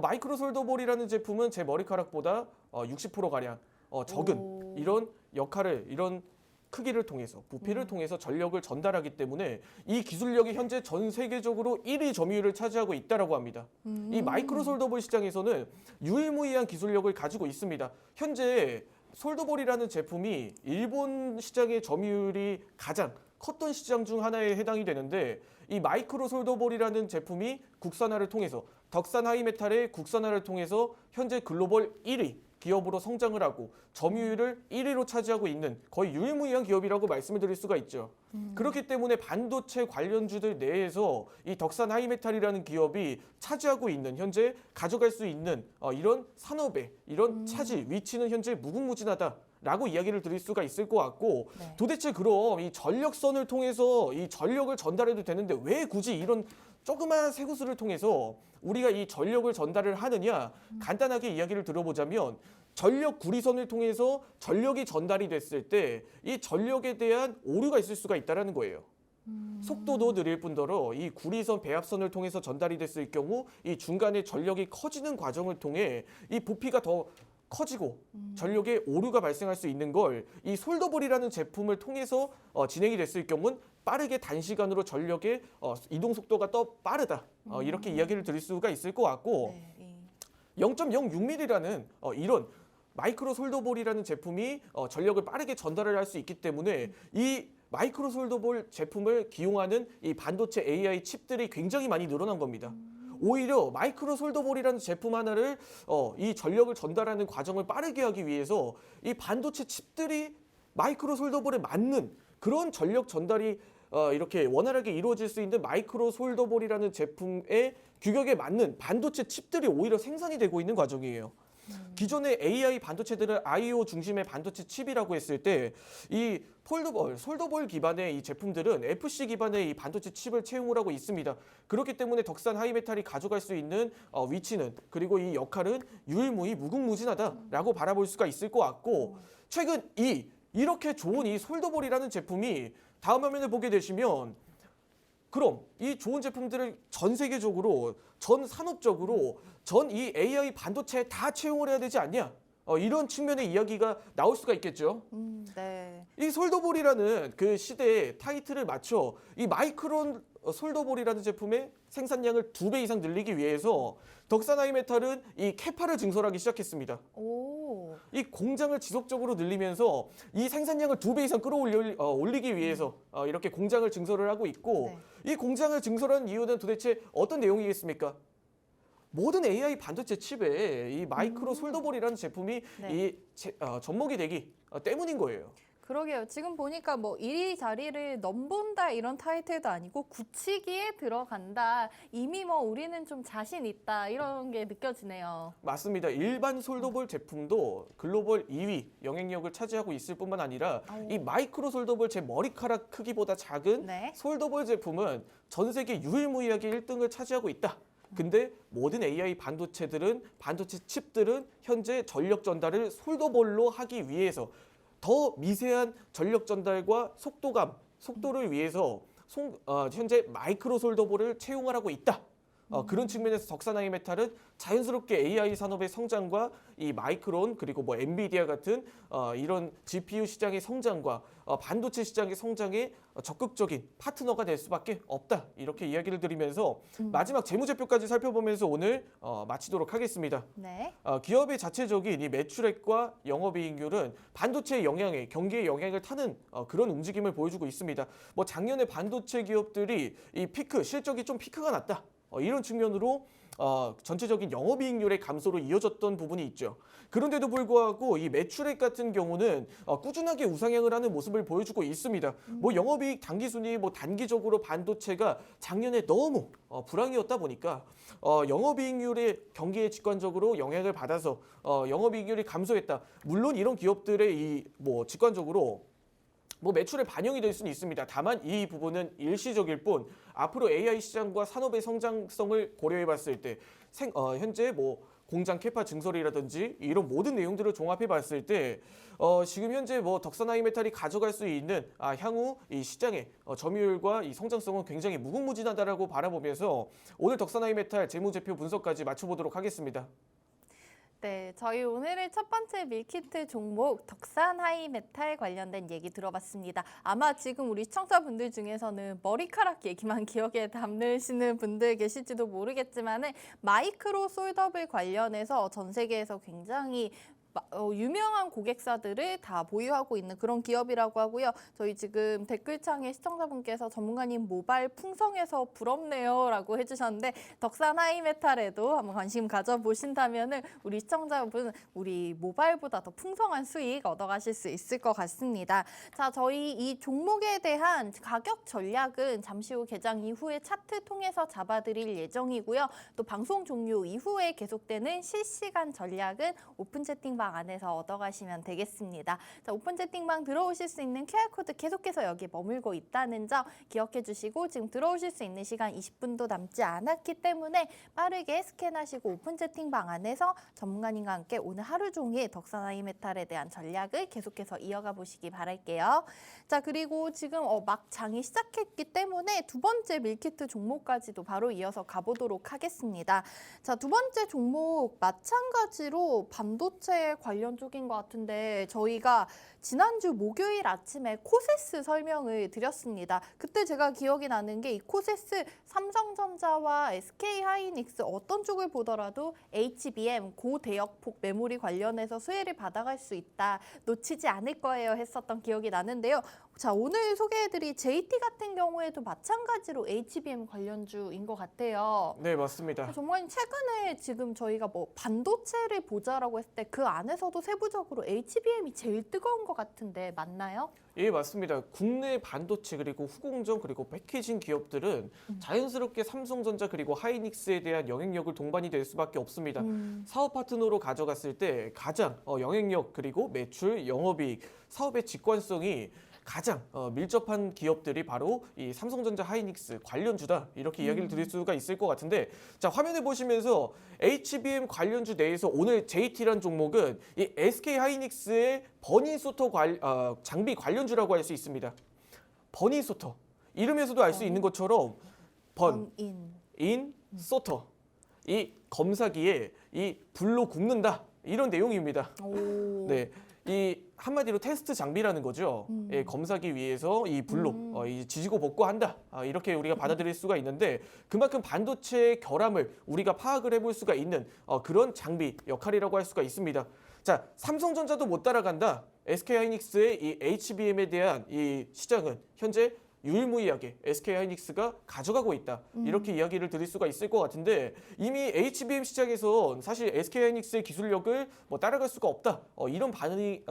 [SPEAKER 2] 마이크로 솔더볼이라는 제품은 제 머리카락보다 60%가량 적은 이런 역할을 이런 크기를 통해서 부피를 통해서 전력을 전달하기 때문에 이 기술력이 현재 전 세계적으로 1위 점유율을 차지하고 있다라고 합니다. 이 마이크로 솔더볼 시장에서는 유일무이한 기술력을 가지고 있습니다. 현재 솔더볼이라는 제품이 일본 시장의 점유율이 가장 컸던 시장 중 하나에 해당이 되는데 이 마이크로 솔더볼이라는 제품이 국산화를 통해서 덕산 하이메탈의 국산화를 통해서 현재 글로벌 1위 기업으로 성장을 하고 점유율을 1위로 차지하고 있는 거의 유일무이한 기업이라고 말씀을 드릴 수가 있죠. 그렇기 때문에 반도체 관련주들 내에서 이 덕산 하이메탈이라는 기업이 차지하고 있는 현재 가져갈 수 있는 이런 산업의 이런 차지 위치는 현재 무궁무진하다라고 이야기를 드릴 수가 있을 것 같고
[SPEAKER 1] 네.
[SPEAKER 2] 도대체 그럼 이 전력선을 통해서 이 전력을 전달해도 되는데 왜 굳이 이런 조그마한 쇠구슬을 통해서 우리가 이 전력을 전달을 하느냐 간단하게 이야기를 들어보자면 전력 구리선을 통해서 전력이 전달이 됐을 때 이 전력에 대한 오류가 있을 수가 있다는 거예요. 속도도 느릴 뿐더러 이 구리선 배합선을 통해서 전달이 됐을 경우 이 중간에 전력이 커지는 과정을 통해 이 부피가 더 커지고 전력에 오류가 발생할 수 있는 걸 이 솔더볼이라는 제품을 통해서 진행이 됐을 경우는 빠르게 단시간으로 전력의 이동 속도가 더 빠르다 이렇게 이야기를 드릴 수가 있을 것 같고
[SPEAKER 1] 네.
[SPEAKER 2] 0.06mm라는 이런 마이크로 솔더볼이라는 제품이 전력을 빠르게 전달을 할 수 있기 때문에 이 마이크로 솔더볼 제품을 기용하는 이 반도체 AI 칩들이 굉장히 많이 늘어난 겁니다. 오히려 마이크로 솔더볼이라는 제품 하나를 이 전력을 전달하는 과정을 빠르게 하기 위해서 이 반도체 칩들이 마이크로 솔더볼에 맞는 그런 전력 전달이 이렇게 원활하게 이루어질 수 있는 마이크로 솔더볼이라는 제품의 규격에 맞는 반도체 칩들이 오히려 생산이 되고 있는 과정이에요. 기존의 AI 반도체들은 I/O 중심의 반도체 칩이라고 했을 때 이 솔더볼 기반의 이 제품들은 FC 기반의 이 반도체 칩을 채용을 하고 있습니다. 그렇기 때문에 덕산 하이메탈이 가져갈 수 있는 위치는 그리고 이 역할은 유일무이 무궁무진하다라고 바라볼 수가 있을 것 같고 최근 이렇게 좋은 이 솔더볼이라는 제품이 다음 화면을 보게 되시면 그럼 이 좋은 제품들을 전 세계적으로 전 산업적으로 전 이 AI 반도체에 다 채용을 해야 되지 않냐? 이런 측면의 이야기가 나올 수가 있겠죠.
[SPEAKER 1] 네.
[SPEAKER 2] 이 솔더볼이라는 그 시대의 타이틀을 맞춰 이 마이크론 솔더볼이라는 제품의 생산량을 2배 이상 늘리기 위해서 덕산 하이메탈은 이 캐파를 증설하기 시작했습니다.
[SPEAKER 1] 오.
[SPEAKER 2] 이 공장을 지속적으로 늘리면서 이 생산량을 2배 이상 끌어올리기 위해서 이렇게 공장을 증설을 하고 있고 이 공장을 증설한 이유는 도대체 어떤 내용이겠습니까? 모든 AI 반도체 칩에 이 마이크로 솔더볼이라는 제품이 접목이 되기 때문인 거예요.
[SPEAKER 1] 그러게요. 지금 보니까 뭐 이 자리를 넘본다 이런 타이틀도 아니고 굳히기에 들어간다. 이미 뭐 우리는 좀 자신 있다 이런 게 느껴지네요.
[SPEAKER 2] 맞습니다. 일반 솔더볼 제품도 글로벌 2위 영향력을 차지하고 있을 뿐만 아니라 이 마이크로 솔더볼 제 머리카락 크기보다 작은
[SPEAKER 1] 네.
[SPEAKER 2] 솔더볼 제품은 전 세계 유일무이하게 1등을 차지하고 있다. 근데 모든 AI 반도체들은 반도체 칩들은 현재 전력 전달을 솔더볼로 하기 위해서 더 미세한 전력 전달과 속도를 위해서 현재 마이크로 솔더볼을 채용을 하고 있다. 그런 측면에서 덕산 하이메탈은 자연스럽게 AI 산업의 성장과 이 마이크론 그리고 뭐 엔비디아 같은 이런 GPU 시장의 성장과 반도체 시장의 성장에 적극적인 파트너가 될 수밖에 없다. 이렇게 이야기를 드리면서 마지막 재무제표까지 살펴보면서 오늘 마치도록 하겠습니다.
[SPEAKER 1] 네.
[SPEAKER 2] 기업의 자체적인 이 매출액과 영업이익률은 반도체의 경기에 영향을 타는 그런 움직임을 보여주고 있습니다. 뭐 작년에 반도체 기업들이 이 실적이 좀 피크가 났다. 이런 측면으로 전체적인 영업이익률의 감소로 이어졌던 부분이 있죠. 그런데도 불구하고 이 매출액 같은 경우는 꾸준하게 우상향을 하는 모습을 보여주고 있습니다. 뭐 영업이익 당기순이 뭐 단기적으로 반도체가 작년에 너무 불황이었다 보니까 영업이익률의 경기에 직관적으로 영향을 받아서 영업이익률이 감소했다. 물론 이런 기업들의 이 뭐 직관적으로 뭐 매출에 반영이 될 수는 있습니다. 다만 이 부분은 일시적일 뿐 앞으로 AI 시장과 산업의 성장성을 고려해 봤을 때 현재 뭐 공장 캐파 증설이라든지 이런 모든 내용들을 종합해 봤을 때 지금 현재 뭐 덕산 하이메탈이 가져갈 수 있는 향후 이 시장의 점유율과 이 성장성은 굉장히 무궁무진하다라고 바라보면서 오늘 덕산 하이메탈 재무제표 분석까지 마쳐보도록 하겠습니다.
[SPEAKER 1] 네, 저희 오늘의 첫 번째 밀키트 종목 덕산 하이메탈 관련된 얘기 들어봤습니다. 아마 지금 우리 시청자분들 중에서는 머리카락 얘기만 기억에 담으시는 분들 계실지도 모르겠지만은 마이크로 솔더블 관련해서 전 세계에서 굉장히 유명한 고객사들을 다 보유하고 있는 그런 기업이라고 하고요. 저희 지금 댓글창에 시청자분께서 전문가님 모발 풍성해서 부럽네요 라고 해주셨는데 덕산 하이메탈에도 한번 관심 가져보신다면 우리 시청자분 우리 모발보다 더 풍성한 수익 얻어가실 수 있을 것 같습니다. 자, 저희 이 종목에 대한 가격 전략은 잠시 후 개장 이후에 차트 통해서 잡아드릴 예정이고요. 또 방송 종료 이후에 계속되는 실시간 전략은 오픈 채팅방 안에서 얻어가시면 되겠습니다. 자, 오픈 채팅방 들어오실 수 있는 QR코드 계속해서 여기 머물고 있다는 점 기억해 주시고 지금 들어오실 수 있는 시간 20분도 남지 않았기 때문에 빠르게 스캔하시고 오픈 채팅방 안에서 전문가님과 함께 오늘 하루 종일 덕산 하이메탈에 대한 전략을 계속해서 이어가 보시기 바랄게요. 자, 그리고 지금 막 장이 시작했기 때문에 두 번째 밀키트 종목까지도 바로 이어서 가보도록 하겠습니다. 자, 두 번째 종목 마찬가지로 반도체 관련 쪽인 것 같은데 저희가 지난주 목요일 아침에 코세스 설명을 드렸습니다. 그때 제가 기억이 나는 게 이 코세스 삼성전자와 SK하이닉스 어떤 쪽을 보더라도 HBM 고대역폭 메모리 관련해서 수혜를 받아갈 수 있다. 놓치지 않을 거예요 했었던 기억이 나는데요. 자, 오늘 소개해드릴 JT 같은 경우에도 마찬가지로 HBM 관련주인 것 같아요.
[SPEAKER 2] 네, 맞습니다.
[SPEAKER 1] 전문가님 최근에 지금 저희가 뭐 반도체를 보자라고 했을 때 그 안에서도 세부적으로 HBM이 제일 뜨거운 것 같은데 맞나요?
[SPEAKER 2] 예, 맞습니다. 국내 반도체 그리고 후공정 그리고 패키징 기업들은 자연스럽게 삼성전자 그리고 하이닉스에 대한 영향력을 동반이 될 수밖에 없습니다. 사업 파트너로 가져갔을 때 가장 영향력 그리고 매출, 영업이익, 사업의 직관성이 가장 밀접한 기업들이 바로 이 삼성전자 하이닉스 관련주다 이렇게 이야기를 드릴 수가 있을 것 같은데 자 화면에 보시면서 HBM 관련주 내에서 오늘 JT라는 종목은 이 SK 하이닉스의 버닝소터 장비 관련주라고 할 수 있습니다. 버닝소터 이름에서도 알 수 있는 것처럼 인 소터 이 검사기에 이 불로 굽는다 이런 내용입니다. 네. 이 한마디로 테스트 장비라는 거죠. 예, 검사기 위해서 이 불로 이 지지고 볶고 한다. 이렇게 우리가 받아들일 수가 있는데 그만큼 반도체의 결함을 우리가 파악을 해볼 수가 있는 그런 장비 역할이라고 할 수가 있습니다. 자, 삼성전자도 못 따라간다. SK하이닉스의 이 HBM에 대한 이 시장은 현재 유일무이하게 SK하이닉스가 가져가고 있다. 이렇게 이야기를 드릴 수가 있을 것 같은데 이미 HBM 시장에서 사실 SK하이닉스의 기술력을 뭐 따라갈 수가 없다. 이런 반응이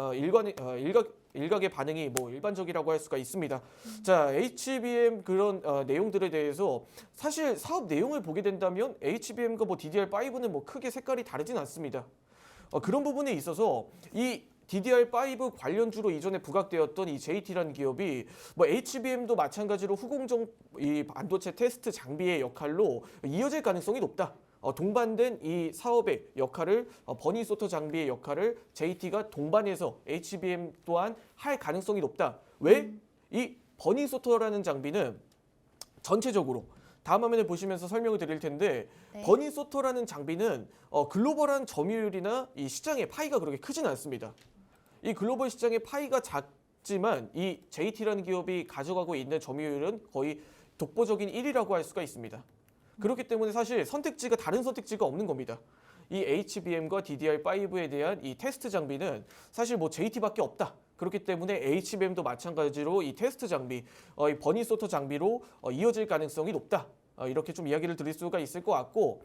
[SPEAKER 2] 일각의 반응이 뭐 일반적이라고 할 수가 있습니다. 자, HBM 그런 내용들에 대해서 사실 사업 내용을 보게 된다면 HBM과 뭐 DDR5는 뭐 크게 색깔이 다르진 않습니다. 그런 부분에 있어서 이 DDR5 관련주로 이전에 부각되었던 이 JT라는 기업이 뭐 HBM도 마찬가지로 후공정 이 반도체 테스트 장비의 역할로 이어질 가능성이 높다. 동반된 이 사업의 역할을 버닝소터 장비의 역할을 JT가 동반해서 HBM 또한 할 가능성이 높다. 왜? 이 버닝소터라는 장비는 전체적으로 다음 화면을 보시면서 설명을 드릴 텐데 버닝소터라는 장비는 글로벌한 점유율이나 이 시장의 파이가 그렇게 크지는 않습니다. 이 글로벌 시장의 파이가 작지만 이 JT라는 기업이 가져가고 있는 점유율은 거의 독보적인 1위라고 할 수가 있습니다. 그렇기 때문에 사실 다른 선택지가 없는 겁니다. 이 HBM과 DDR5에 대한 이 테스트 장비는 사실 뭐 JT밖에 없다. 그렇기 때문에 HBM도 마찬가지로 이 테스트 장비, 이 버닝소터 장비로 이어질 가능성이 높다. 이렇게 좀 이야기를 드릴 수가 있을 것 같고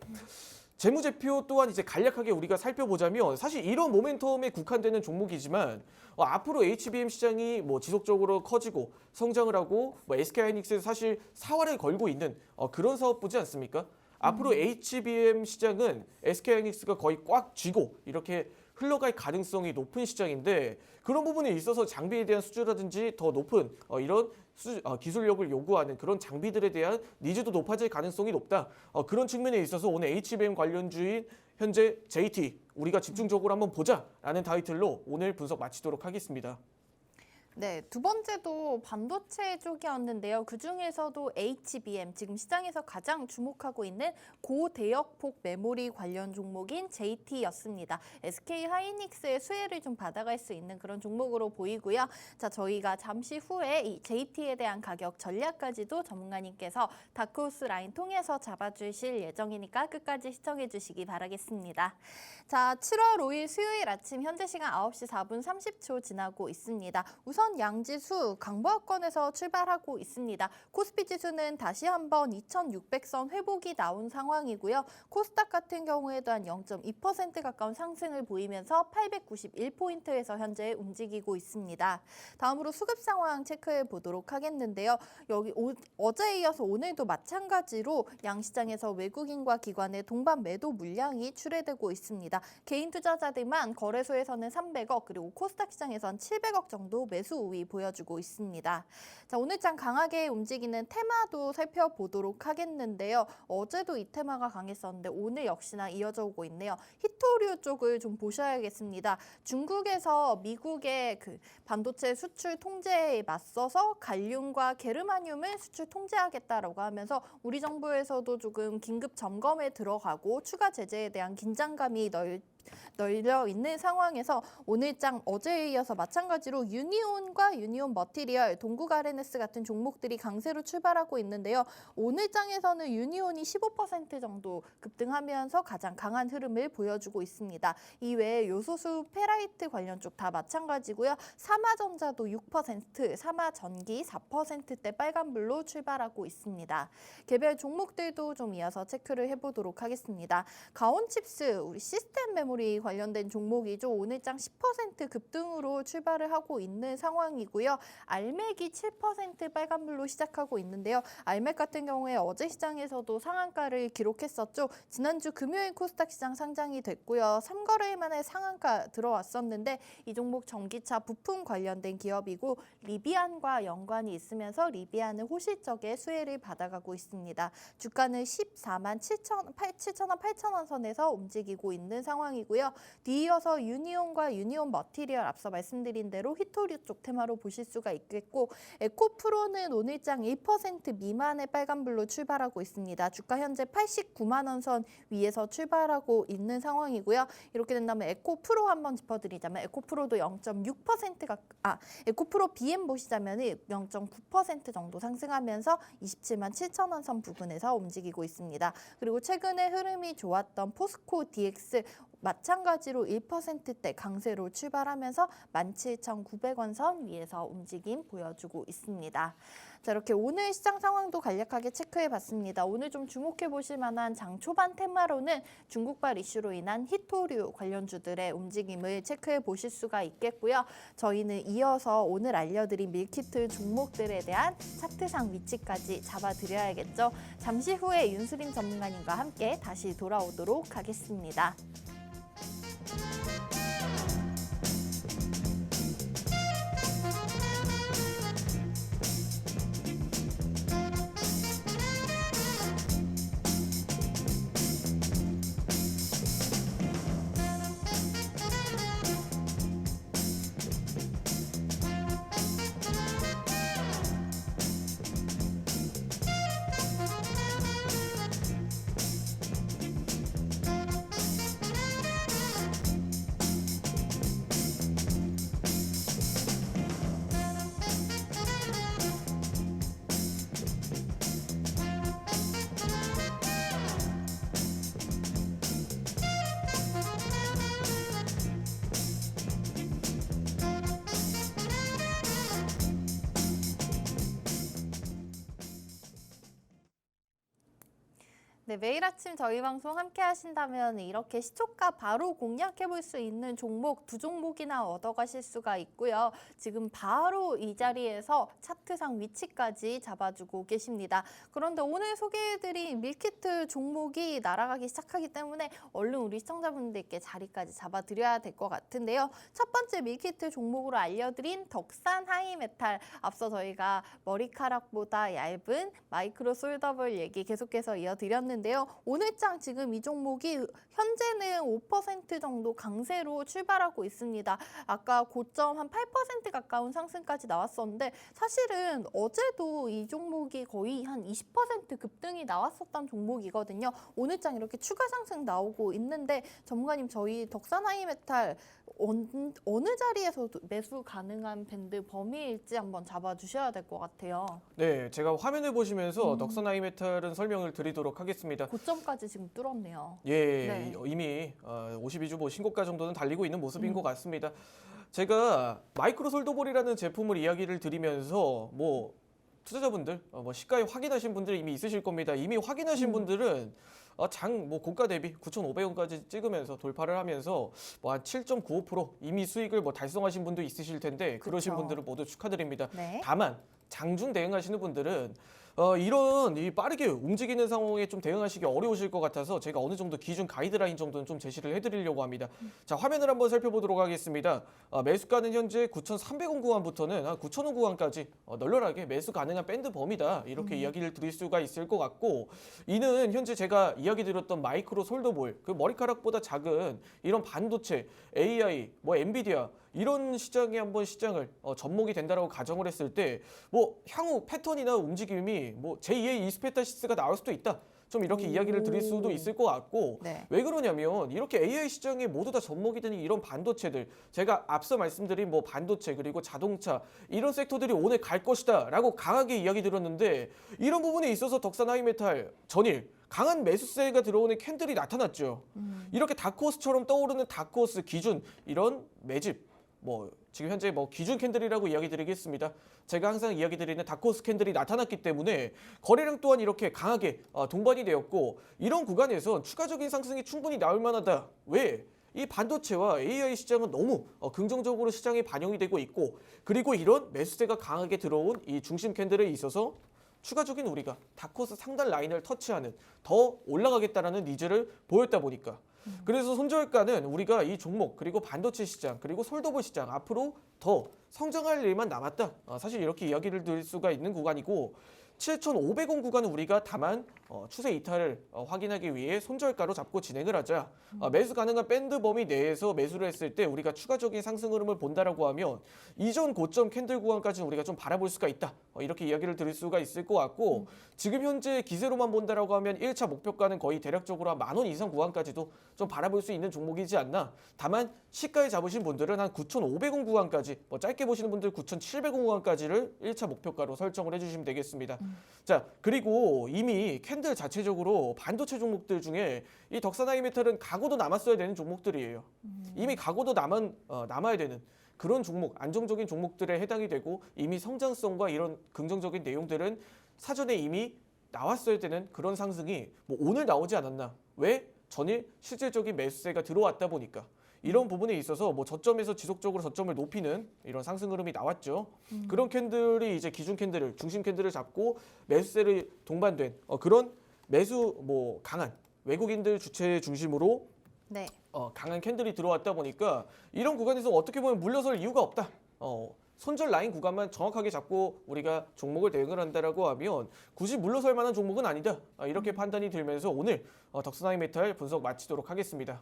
[SPEAKER 2] 재무제표 또한 이제 간략하게 우리가 살펴보자면 사실 이런 모멘텀에 국한되는 종목이지만 앞으로 HBM 시장이 뭐 지속적으로 커지고 성장을 하고 뭐 SK하이닉스에서 사실 사활을 걸고 있는 그런 사업부지 않습니까? 앞으로 HBM 시장은 SK하이닉스가 거의 꽉 쥐고 이렇게 흘러갈 가능성이 높은 시장인데 그런 부분에 있어서 장비에 대한 수주라든지 더 높은 이런 기술력을 요구하는 그런 장비들에 대한 니즈도 높아질 가능성이 높다. 그런 측면에 있어서 오늘 HBM 관련주인 현재 JT 우리가 집중적으로 한번 보자라는 타이틀로 오늘 분석 마치도록 하겠습니다.
[SPEAKER 1] 네, 두 번째도 반도체 쪽이었는데요. 그중에서도 HBM, 지금 시장에서 가장 주목하고 있는 고대역폭 메모리 관련 종목인 JT였습니다. SK 하이닉스의 수혜를 좀 받아갈 수 있는 그런 종목으로 보이고요. 자, 저희가 잠시 후에 이 JT에 대한 가격 전략까지도 전문가님께서 다크호스 라인 통해서 잡아주실 예정이니까 끝까지 시청해 주시기 바라겠습니다. 자, 7월 5일 수요일 아침 현재 시간 9시 4분 30초 지나고 있습니다. 우선 양지수 강보합권에서 출발하고 있습니다. 코스피 지수는 다시 한번 2600선 회복이 나온 상황이고요. 코스닥 같은 경우에도 한 0.2% 가까운 상승을 보이면서 891포인트에서 현재 움직이고 있습니다. 다음으로 수급 상황 체크해 보도록 하겠는데요. 여기 어제에 이어서 오늘도 마찬가지로 양시장에서 외국인과 기관의 동반 매도 물량이 출회되고 있습니다. 개인 투자자들만 거래소에서는 300억 그리고 코스닥 시장에서는 700억 정도 매수 우위 보여주고 있습니다. 자, 오늘장 강하게 움직이는 테마도 살펴보도록 하겠는데요. 어제도 이 테마가 강했었는데 오늘 역시나 이어져 오고 있네요. 히토류 쪽을 좀 보셔야겠습니다. 중국에서 미국의 그 반도체 수출 통제에 맞서서 갈륨과 게르마늄을 수출 통제하겠다라고 하면서 우리 정부에서도 조금 긴급 점검에 들어가고 추가 제재에 대한 긴장감이 널려 있는 상황에서 오늘장 어제에 이어서 마찬가지로 유니온과 유니온 머티리얼, 동국 RNS 같은 종목들이 강세로 출발하고 있는데요. 오늘장에서는 유니온이 15% 정도 급등하면서 가장 강한 흐름을 보여주고 있습니다. 이외에 요소수 페라이트 관련 쪽 다 마찬가지고요. 삼화전자도 6%, 삼화전기 4%대 빨간불로 출발하고 있습니다. 개별 종목들도 좀 이어서 체크를 해보도록 하겠습니다. 가온칩스, 우리 시스템 메모리 관련된 종목이죠. 오늘장 10% 급등으로 출발을 하고 있는 상황이고요. 알맥이 7% 빨간불로 시작하고 있는데요. 알맥 같은 경우에 어제 시장에서도 상한가를 기록했었죠. 지난주 금요일 코스닥 시장 상장이 됐고요. 3거래일 만에 상한가 들어왔었는데 이 종목 전기차 부품 관련된 기업이고 리비안과 연관이 있으면서 리비안은 호실적의 수혜를 받아가고 있습니다. 주가는 14만 7천 원, 8천 원 선에서 움직이고 있는 상황이고요. 뒤이어서 유니온과 유니온 머티리얼 앞서 말씀드린 대로 히토류 쪽 테마로 보실 수가 있겠고 에코프로는 오늘장 1% 미만의 빨간불로 출발하고 있습니다. 주가 현재 89만 원 선 위에서 출발하고 있는 상황이고요. 이렇게 된다면 에코프로 한번 짚어드리자면 에코프로도 0.6%가 에코프로 BM 보시자면 0.9% 정도 상승하면서 27만 7천 원 선 부근에서 움직이고 있습니다. 그리고 최근에 흐름이 좋았던 포스코 DX 마찬가지로 1%대 강세로 출발하면서 17,900원 선 위에서 움직임 보여주고 있습니다. 자, 이렇게 오늘 시장 상황도 간략하게 체크해 봤습니다. 오늘 좀 주목해 보실 만한 장 초반 테마로는 중국발 이슈로 인한 히토류 관련주들의 움직임을 체크해 보실 수가 있겠고요. 저희는 이어서 오늘 알려드린 밀키트 종목들에 대한 차트상 위치까지 잡아드려야겠죠. 잠시 후에 윤수림 전문가님과 함께 다시 돌아오도록 하겠습니다. 네, 매일 아침 저희 방송 함께 하신다면 이렇게 시초가 바로 공략해 볼 수 있는 종목 두 종목이나 얻어가실 수가 있고요. 지금 바로 이 자리에서 차트상 위치까지 잡아주고 계십니다. 그런데 오늘 소개해드린 밀키트 종목이 날아가기 시작하기 때문에 얼른 우리 시청자분들께 자리까지 잡아드려야 될 것 같은데요. 첫 번째 밀키트 종목으로 알려드린 덕산 하이메탈, 앞서 저희가 머리카락보다 얇은 마이크로 솔더블 얘기 계속해서 이어드렸는데 있는데요. 오늘장 지금 이 종목이 현재는 5% 정도 강세로 출발하고 있습니다. 아까 고점 한 8% 가까운 상승까지 나왔었는데 사실은 어제도 이 종목이 거의 한 20% 급등이 나왔었던 종목이거든요. 오늘장 이렇게 추가 상승 나오고 있는데 전문가님 저희 덕산하이메탈 어느 자리에서 매수 가능한 밴드 범위일지 한번 잡아주셔야 될 것 같아요.
[SPEAKER 2] 네, 제가 화면을 보시면서 덕선하이메탈은 설명을 드리도록 하겠습니다.
[SPEAKER 1] 고점까지 지금 뚫었네요.
[SPEAKER 2] 예,
[SPEAKER 1] 네.
[SPEAKER 2] 이미 52주 뭐 신고가 정도는 달리고 있는 모습인 것 같습니다. 제가 마이크로 솔더볼이라는 제품을 이야기를 드리면서 뭐 투자자분들 뭐 시가에 확인하신 분들 이미 있으실 겁니다. 이미 확인하신 분들은 장 뭐 고가 대비 9,500원까지 찍으면서 돌파를 하면서 뭐 한 7.95% 이미 수익을 뭐 달성하신 분도 있으실 텐데 그러신
[SPEAKER 1] 그쵸.
[SPEAKER 2] 분들은 모두 축하드립니다.
[SPEAKER 1] 네.
[SPEAKER 2] 다만 장중 대응하시는 분들은 이런 이 빠르게 움직이는 상황에 좀 대응하시기 어려우실 것 같아서 제가 어느 정도 기준 가이드라인 정도는 좀 제시를 해드리려고 합니다. 자, 화면을 한번 살펴보도록 하겠습니다. 매수가는 현재 9,300원 구간부터는 9,000원 구간까지 널널하게 매수 가능한 밴드 범위다 이렇게 이야기를 드릴 수가 있을 것 같고, 이는 현재 제가 이야기 드렸던 마이크로 솔더볼, 그 머리카락보다 작은 이런 반도체, AI, 뭐 엔비디아 이런 시장에 한번 시장을 접목이 된다라고 가정을 했을 때 뭐 향후 패턴이나 움직임이 뭐 제2의 이스페타시스가 나올 수도 있다. 좀 이렇게 이야기를 드릴 수도 있을 것 같고,
[SPEAKER 1] 네.
[SPEAKER 2] 왜 그러냐면 이렇게 AI 시장에 모두 다 접목이 되는 이런 반도체들, 제가 앞서 말씀드린 뭐 반도체 그리고 자동차 이런 섹터들이 오늘 갈 것이다라고 강하게 이야기 드렸는데, 이런 부분에 있어서 덕산하이메탈 전일 강한 매수세가 들어오는 캔들이 나타났죠. 이렇게 다크호스처럼 떠오르는 다크호스 기준 이런 매집, 뭐 지금 현재 뭐 기준 캔들이라고 이야기 드리겠습니다. 제가 항상 이야기 드리는 다크호스 캔들이 나타났기 때문에 거래량 또한 이렇게 강하게 동반이 되었고, 이런 구간에서 추가적인 상승이 충분히 나올 만하다. 왜? 이 반도체와 AI 시장은 너무 긍정적으로 시장에 반영이 되고 있고, 그리고 이런 매수세가 강하게 들어온 이 중심 캔들에 있어서 추가적인 우리가 다크호스 상단 라인을 터치하는 더 올라가겠다라는 니즈를 보였다 보니까, 그래서 손절가는 우리가 이 종목 그리고 반도체 시장 그리고 솔더볼 시장 앞으로 더 성장할 일만 남았다. 사실 이렇게 이야기를 드릴 수가 있는 구간이고, 7,500원 구간은 우리가 다만 추세 이탈을 확인하기 위해 손절가로 잡고 진행을 하자. 매수 가능한 밴드 범위 내에서 매수를 했을 때 우리가 추가적인 상승 흐름을 본다라고 하면 이전 고점 캔들 구간까지는 우리가 좀 바라볼 수가 있다. 이렇게 이야기를 드릴 수가 있을 것 같고, 지금 현재 기세로만 본다라고 하면 1차 목표가는 거의 대략적으로 한 10,000원 이상 구간까지도 좀 바라볼 수 있는 종목이지 않나. 다만 시가에 잡으신 분들은 한 9,500원 구간까지, 뭐 짧게 보시는 분들 9,700원 구간까지를 1차 목표가로 설정을 해주시면 되겠습니다. 자, 그리고 이미 캔들 자체적으로 반도체 종목들 중에 이 덕산하이메탈은 각오도 남았어야 되는 종목들이에요. 이미 각오도 남아야 되는 그런 종목, 안정적인 종목들에 해당이 되고, 이미 성장성과 이런 긍정적인 내용들은 사전에 이미 나왔어야 되는 그런 상승이 뭐 오늘 나오지 않았나. 왜? 전일 실질적인 매수세가 들어왔다 보니까 이런 부분에 있어서 뭐 저점에서 지속적으로 저점을 높이는 이런 상승 흐름이 나왔죠. 그런 캔들이 이제 기준 캔들을, 중심 캔들을 잡고 매수세를 동반된 그런 매수 뭐 강한 외국인들 주체 중심으로
[SPEAKER 1] 네.
[SPEAKER 2] 강한 캔들이 들어왔다 보니까 이런 구간에서 어떻게 보면 물러설 이유가 없다. 손절 라인 구간만 정확하게 잡고 우리가 종목을 대응을 한다라고 하면 굳이 물러설 만한 종목은 아니다. 이렇게 판단이 들면서 오늘 덕산하이메탈 분석 마치도록 하겠습니다.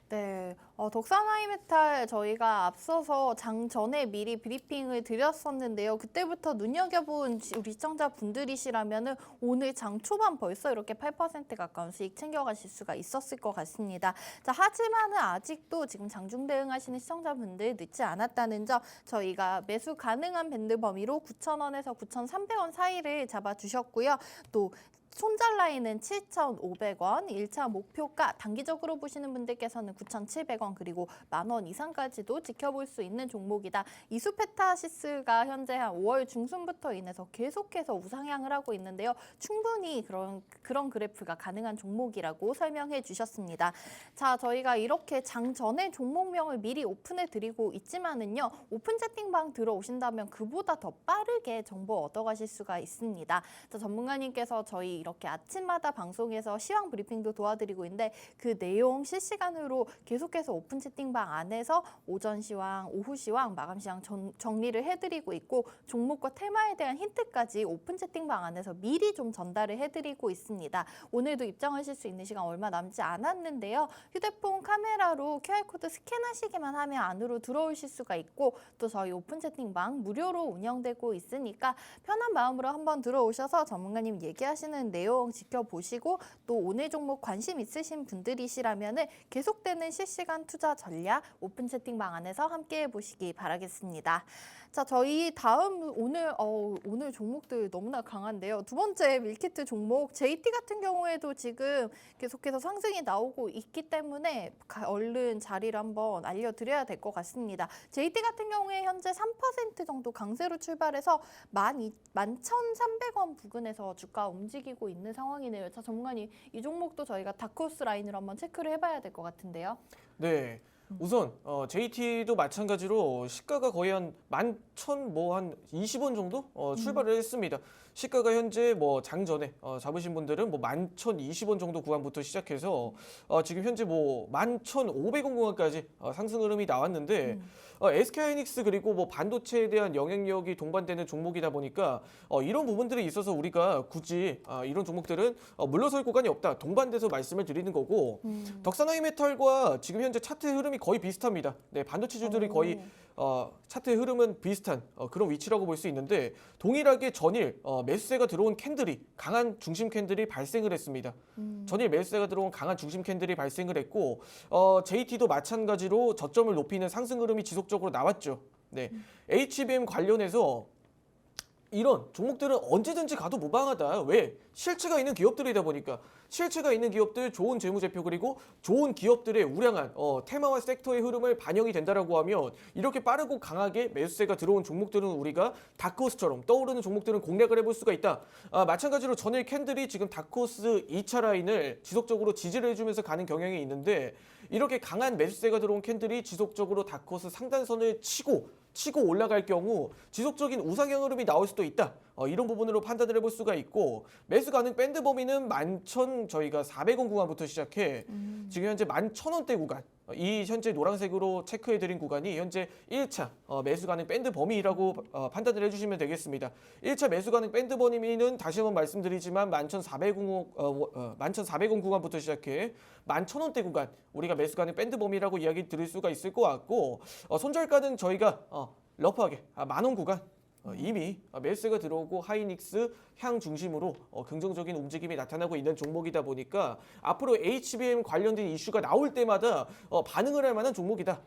[SPEAKER 1] 네, 덕산하이메탈 저희가 앞서서 장 전에 미리 브리핑을 드렸었는데요. 그때부터 눈여겨본 우리 시청자분들이시라면은 오늘 장 초반 벌써 이렇게 8% 가까운 수익 챙겨가실 수가 있었을 것 같습니다. 자, 하지만은 아직도 지금 장중 대응하시는 시청자분들 늦지 않았다는 점, 저희가 매수 가능한 밴드 범위로 9,000원에서 9,300원 사이를 잡아주셨고요. 또 손절 라인은 7,500원, 1차 목표가 단기적으로 보시는 분들께서는 9,700원, 그리고 10,000원 이상까지도 지켜볼 수 있는 종목이다. 이수페타시스가 현재 한 5월 중순부터 인해서 계속해서 우상향을 하고 있는데요. 충분히 그런 그래프가 가능한 종목이라고 설명해 주셨습니다. 자, 저희가 이렇게 장 전에 종목명을 미리 오픈해 드리고 있지만은요. 오픈 채팅방 들어오신다면 그보다 더 빠르게 정보 얻어가실 수가 있습니다. 자, 전문가님께서 저희 이렇게 아침마다 방송에서 시황 브리핑도 도와드리고 있는데 그 내용 실시간으로 계속해서 오픈 채팅방 안에서 오전 시황, 오후 시황, 마감 시황 정리를 해드리고 있고 종목과 테마에 대한 힌트까지 오픈 채팅방 안에서 미리 좀 전달을 해드리고 있습니다. 오늘도 입장하실 수 있는 시간 얼마 남지 않았는데요. 휴대폰 카메라로 QR코드 스캔하시기만 하면 안으로 들어오실 수가 있고 또 저희 오픈 채팅방 무료로 운영되고 있으니까 편한 마음으로 한번 들어오셔서 전문가님 얘기하시는 내용 지켜보시고 또 오늘 종목 관심 있으신 분들이시라면 계속되는 실시간 투자 전략 오픈 채팅방 안에서 함께 해보시기 바라겠습니다. 자, 저희 다음 오늘 종목들 너무나 강한데요. 두 번째 밀키트 종목 JT 같은 경우에도 지금 계속해서 상승이 나오고 있기 때문에 얼른 자리를 한번 알려드려야 될 것 같습니다. JT 같은 경우에 현재 3% 정도 강세로 출발해서 11,300원 부근에서 주가 움직이고 있는 상황이네요. 자, 전문가님 이 종목도 저희가 다크호스 라인으로 한번 체크를 해봐야 될 것 같은데요.
[SPEAKER 2] 네. 우선 JT도 마찬가지로 시가가 거의 한 11,020원 정도 출발을 했습니다. 시가가 현재 뭐 장전에 잡으신 분들은 뭐 11,020원 정도 구간부터 시작해서 지금 현재 뭐 11,500원 구간까지 상승 흐름이 나왔는데 SK하이닉스 그리고 뭐 반도체에 대한 영향력이 동반되는 종목이다 보니까 이런 부분들이 있어서 우리가 굳이 이런 종목들은 물러설 구간이 없다. 동반돼서 말씀을 드리는 거고 덕산하이메탈과 지금 현재 차트 흐름이 거의 비슷합니다. 네, 반도체주들이 거의 차트의 흐름은 비슷한 그런 위치라고 볼 수 있는데 동일하게 전일 매수세가 들어온 캔들이 강한 중심 캔들이 발생을 했습니다. 전일 매수세가 들어온 강한 중심 캔들이 발생을 했고 JT도 마찬가지로 저점을 높이는 상승 흐름이 지속적으로 나왔죠. 네, HBM 관련해서 이런 종목들은 언제든지 가도 무방하다. 왜? 실체가 있는 기업들이다 보니까 실체가 있는 기업들, 좋은 재무제표 그리고 좋은 기업들의 우량한 테마와 섹터의 흐름을 반영이 된다라고 하면 이렇게 빠르고 강하게 매수세가 들어온 종목들은 우리가 다크호스처럼 떠오르는 종목들은 공략을 해볼 수가 있다. 마찬가지로 전일 캔들이 지금 다크호스 2차 라인을 지속적으로 지지를 해주면서 가는 경향이 있는데 이렇게 강한 매수세가 들어온 캔들이 지속적으로 다크호스 상단선을 치고 올라갈 경우 지속적인 우상향 흐름이 나올 수도 있다. 이런 부분으로 판단을 해볼 수가 있고 매수 가능 밴드 범위는 11,000 저희가 400원 구간부터 시작해 지금 현재 11,000원대 구간 이 현재 노란색으로 체크해드린 구간이 현재 1차 매수 가능 밴드 범위라고 판단을 해주시면 되겠습니다. 1차 매수 가능 밴드 범위는 다시 한번 말씀드리지만 11,400원 구간부터 시작해 11,000원대 구간 우리가 매수 가능 밴드 범위라고 이야기 드릴 수가 있을 것 같고 손절가는 저희가 러프하게 10,000원 구간 이미 매수세가 들어오고 하이닉스 향 중심으로 긍정적인 움직임이 나타나고 있는 종목이다 보니까 앞으로 HBM 관련된 이슈가 나올 때마다 반응을 할 만한 종목이다.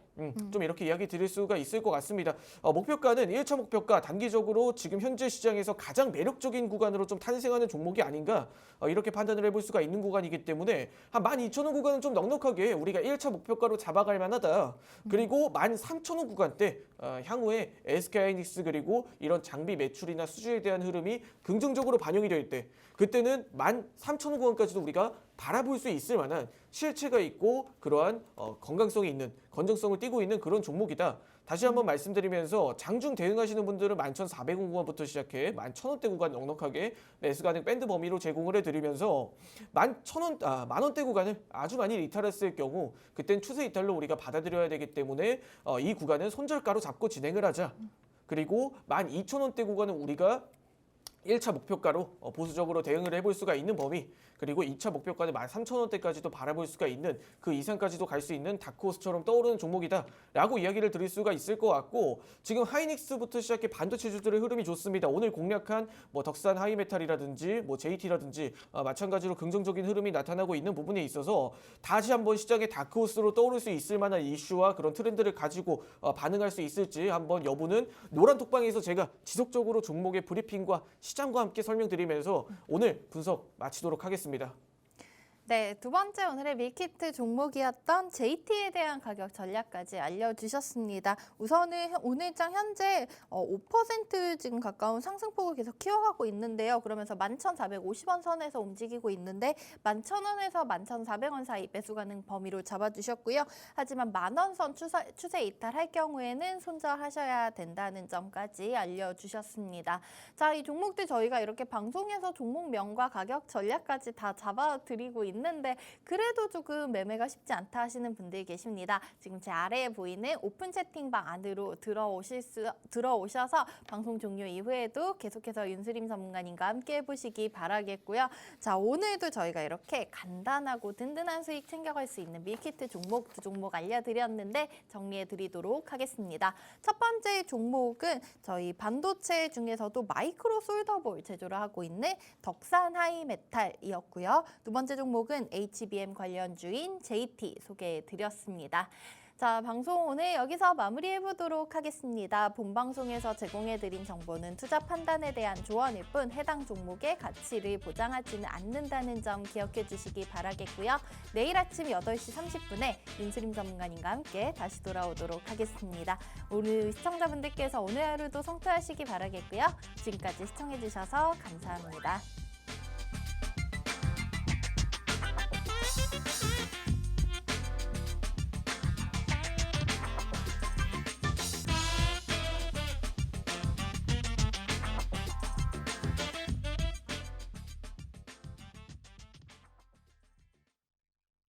[SPEAKER 2] 좀 이렇게 이야기 드릴 수가 있을 것 같습니다. 목표가는 1차 목표가 단기적으로 지금 현재 시장에서 가장 매력적인 구간으로 좀 탄생하는 종목이 아닌가 이렇게 판단을 해볼 수가 있는 구간이기 때문에 한 12,000원 구간은 좀 넉넉하게 우리가 1차 목표가로 잡아갈 만하다. 그리고 13,000원 구간대 향후에 SK하이닉스 그리고 이런 장비 매출이나 수주에 대한 흐름이 긍정적으로 반영이 될 때 그때는 13,000원 구간까지도 우리가 바라볼 수 있을 만한 실체가 있고 그러한 건강성이 있는 건전성을 띠고 있는 그런 종목이다. 다시 한번 말씀드리면서 장중 대응하시는 분들은 11,400원 구간부터 시작해 11,000원대 구간 넉넉하게 매수 가능 밴드 범위로 제공을 해드리면서 10,000원대 구간을 아주 많이 이탈했을 경우 그땐 추세 이탈로 우리가 받아들여야 되기 때문에 이 구간은 손절가로 잡고 진행을 하자. 그리고 12,000원대 구간은 우리가 1차 목표가로 보수적으로 대응을 해볼 수가 있는 범위 그리고 2차 목표가는 13,000원대까지도 바라볼 수가 있는 그 이상까지도 갈 수 있는 다크호스처럼 떠오르는 종목이다 라고 이야기를 드릴 수가 있을 것 같고 지금 하이닉스부터 시작해 반도체주들의 흐름이 좋습니다. 오늘 공략한 뭐 덕산 하이메탈이라든지 뭐 JT라든지 마찬가지로 긍정적인 흐름이 나타나고 있는 부분에 있어서 다시 한번 시장의 다크호스로 떠오를 수 있을 만한 이슈와 그런 트렌드를 가지고 반응할 수 있을지 한번 여부는 노란 톡방에서 제가 지속적으로 종목의 브리핑과 시장과 함께 설명드리면서 오늘 분석 마치도록 하겠습니다.
[SPEAKER 1] 네, 두 번째 오늘의 밀키트 종목이었던 JT에 대한 가격 전략까지 알려주셨습니다. 우선은 오늘장 현재 5% 지금 가까운 상승폭을 계속 키워가고 있는데요. 그러면서 11,450원 선에서 움직이고 있는데 11,000원에서 11,400원 사이 매수 가능 범위로 잡아주셨고요. 하지만 만원 선 추세 이탈할 경우에는 손절하셔야 된다는 점까지 알려주셨습니다. 자, 이 종목들 저희가 이렇게 방송에서 종목명과 가격 전략까지 다 잡아드리고 있는데 그래도 조금 매매가 쉽지 않다 하시는 분들이 계십니다. 지금 제 아래에 보이는 오픈 채팅방 안으로 들어오셔서 방송 종료 이후에도 계속해서 윤수림 전문가님과 함께 해보시기 바라겠고요. 자, 오늘도 저희가 이렇게 간단하고 든든한 수익 챙겨갈 수 있는 밀키트 종목 두 종목 알려드렸는데 정리해드리도록 하겠습니다. 첫 번째 종목은 저희 반도체 중에서도 마이크로 솔더볼 제조를 하고 있는 덕산 하이메탈이었고요. 두 번째 종목은 HBM 관련주인 JT 소개해드렸습니다. 자, 방송 오늘 여기서 마무리해보도록 하겠습니다. 본방송에서 제공해드린 정보는 투자 판단에 대한 조언일 뿐 해당 종목의 가치를 보장하지는 않는다는 점 기억해 주시기 바라겠고요. 내일 아침 8시 30분에 윤수림 전문가님과 함께 다시 돌아오도록 하겠습니다. 오늘 시청자분들께서 오늘 하루도 성투하시기 바라겠고요. 지금까지 시청해주셔서 감사합니다.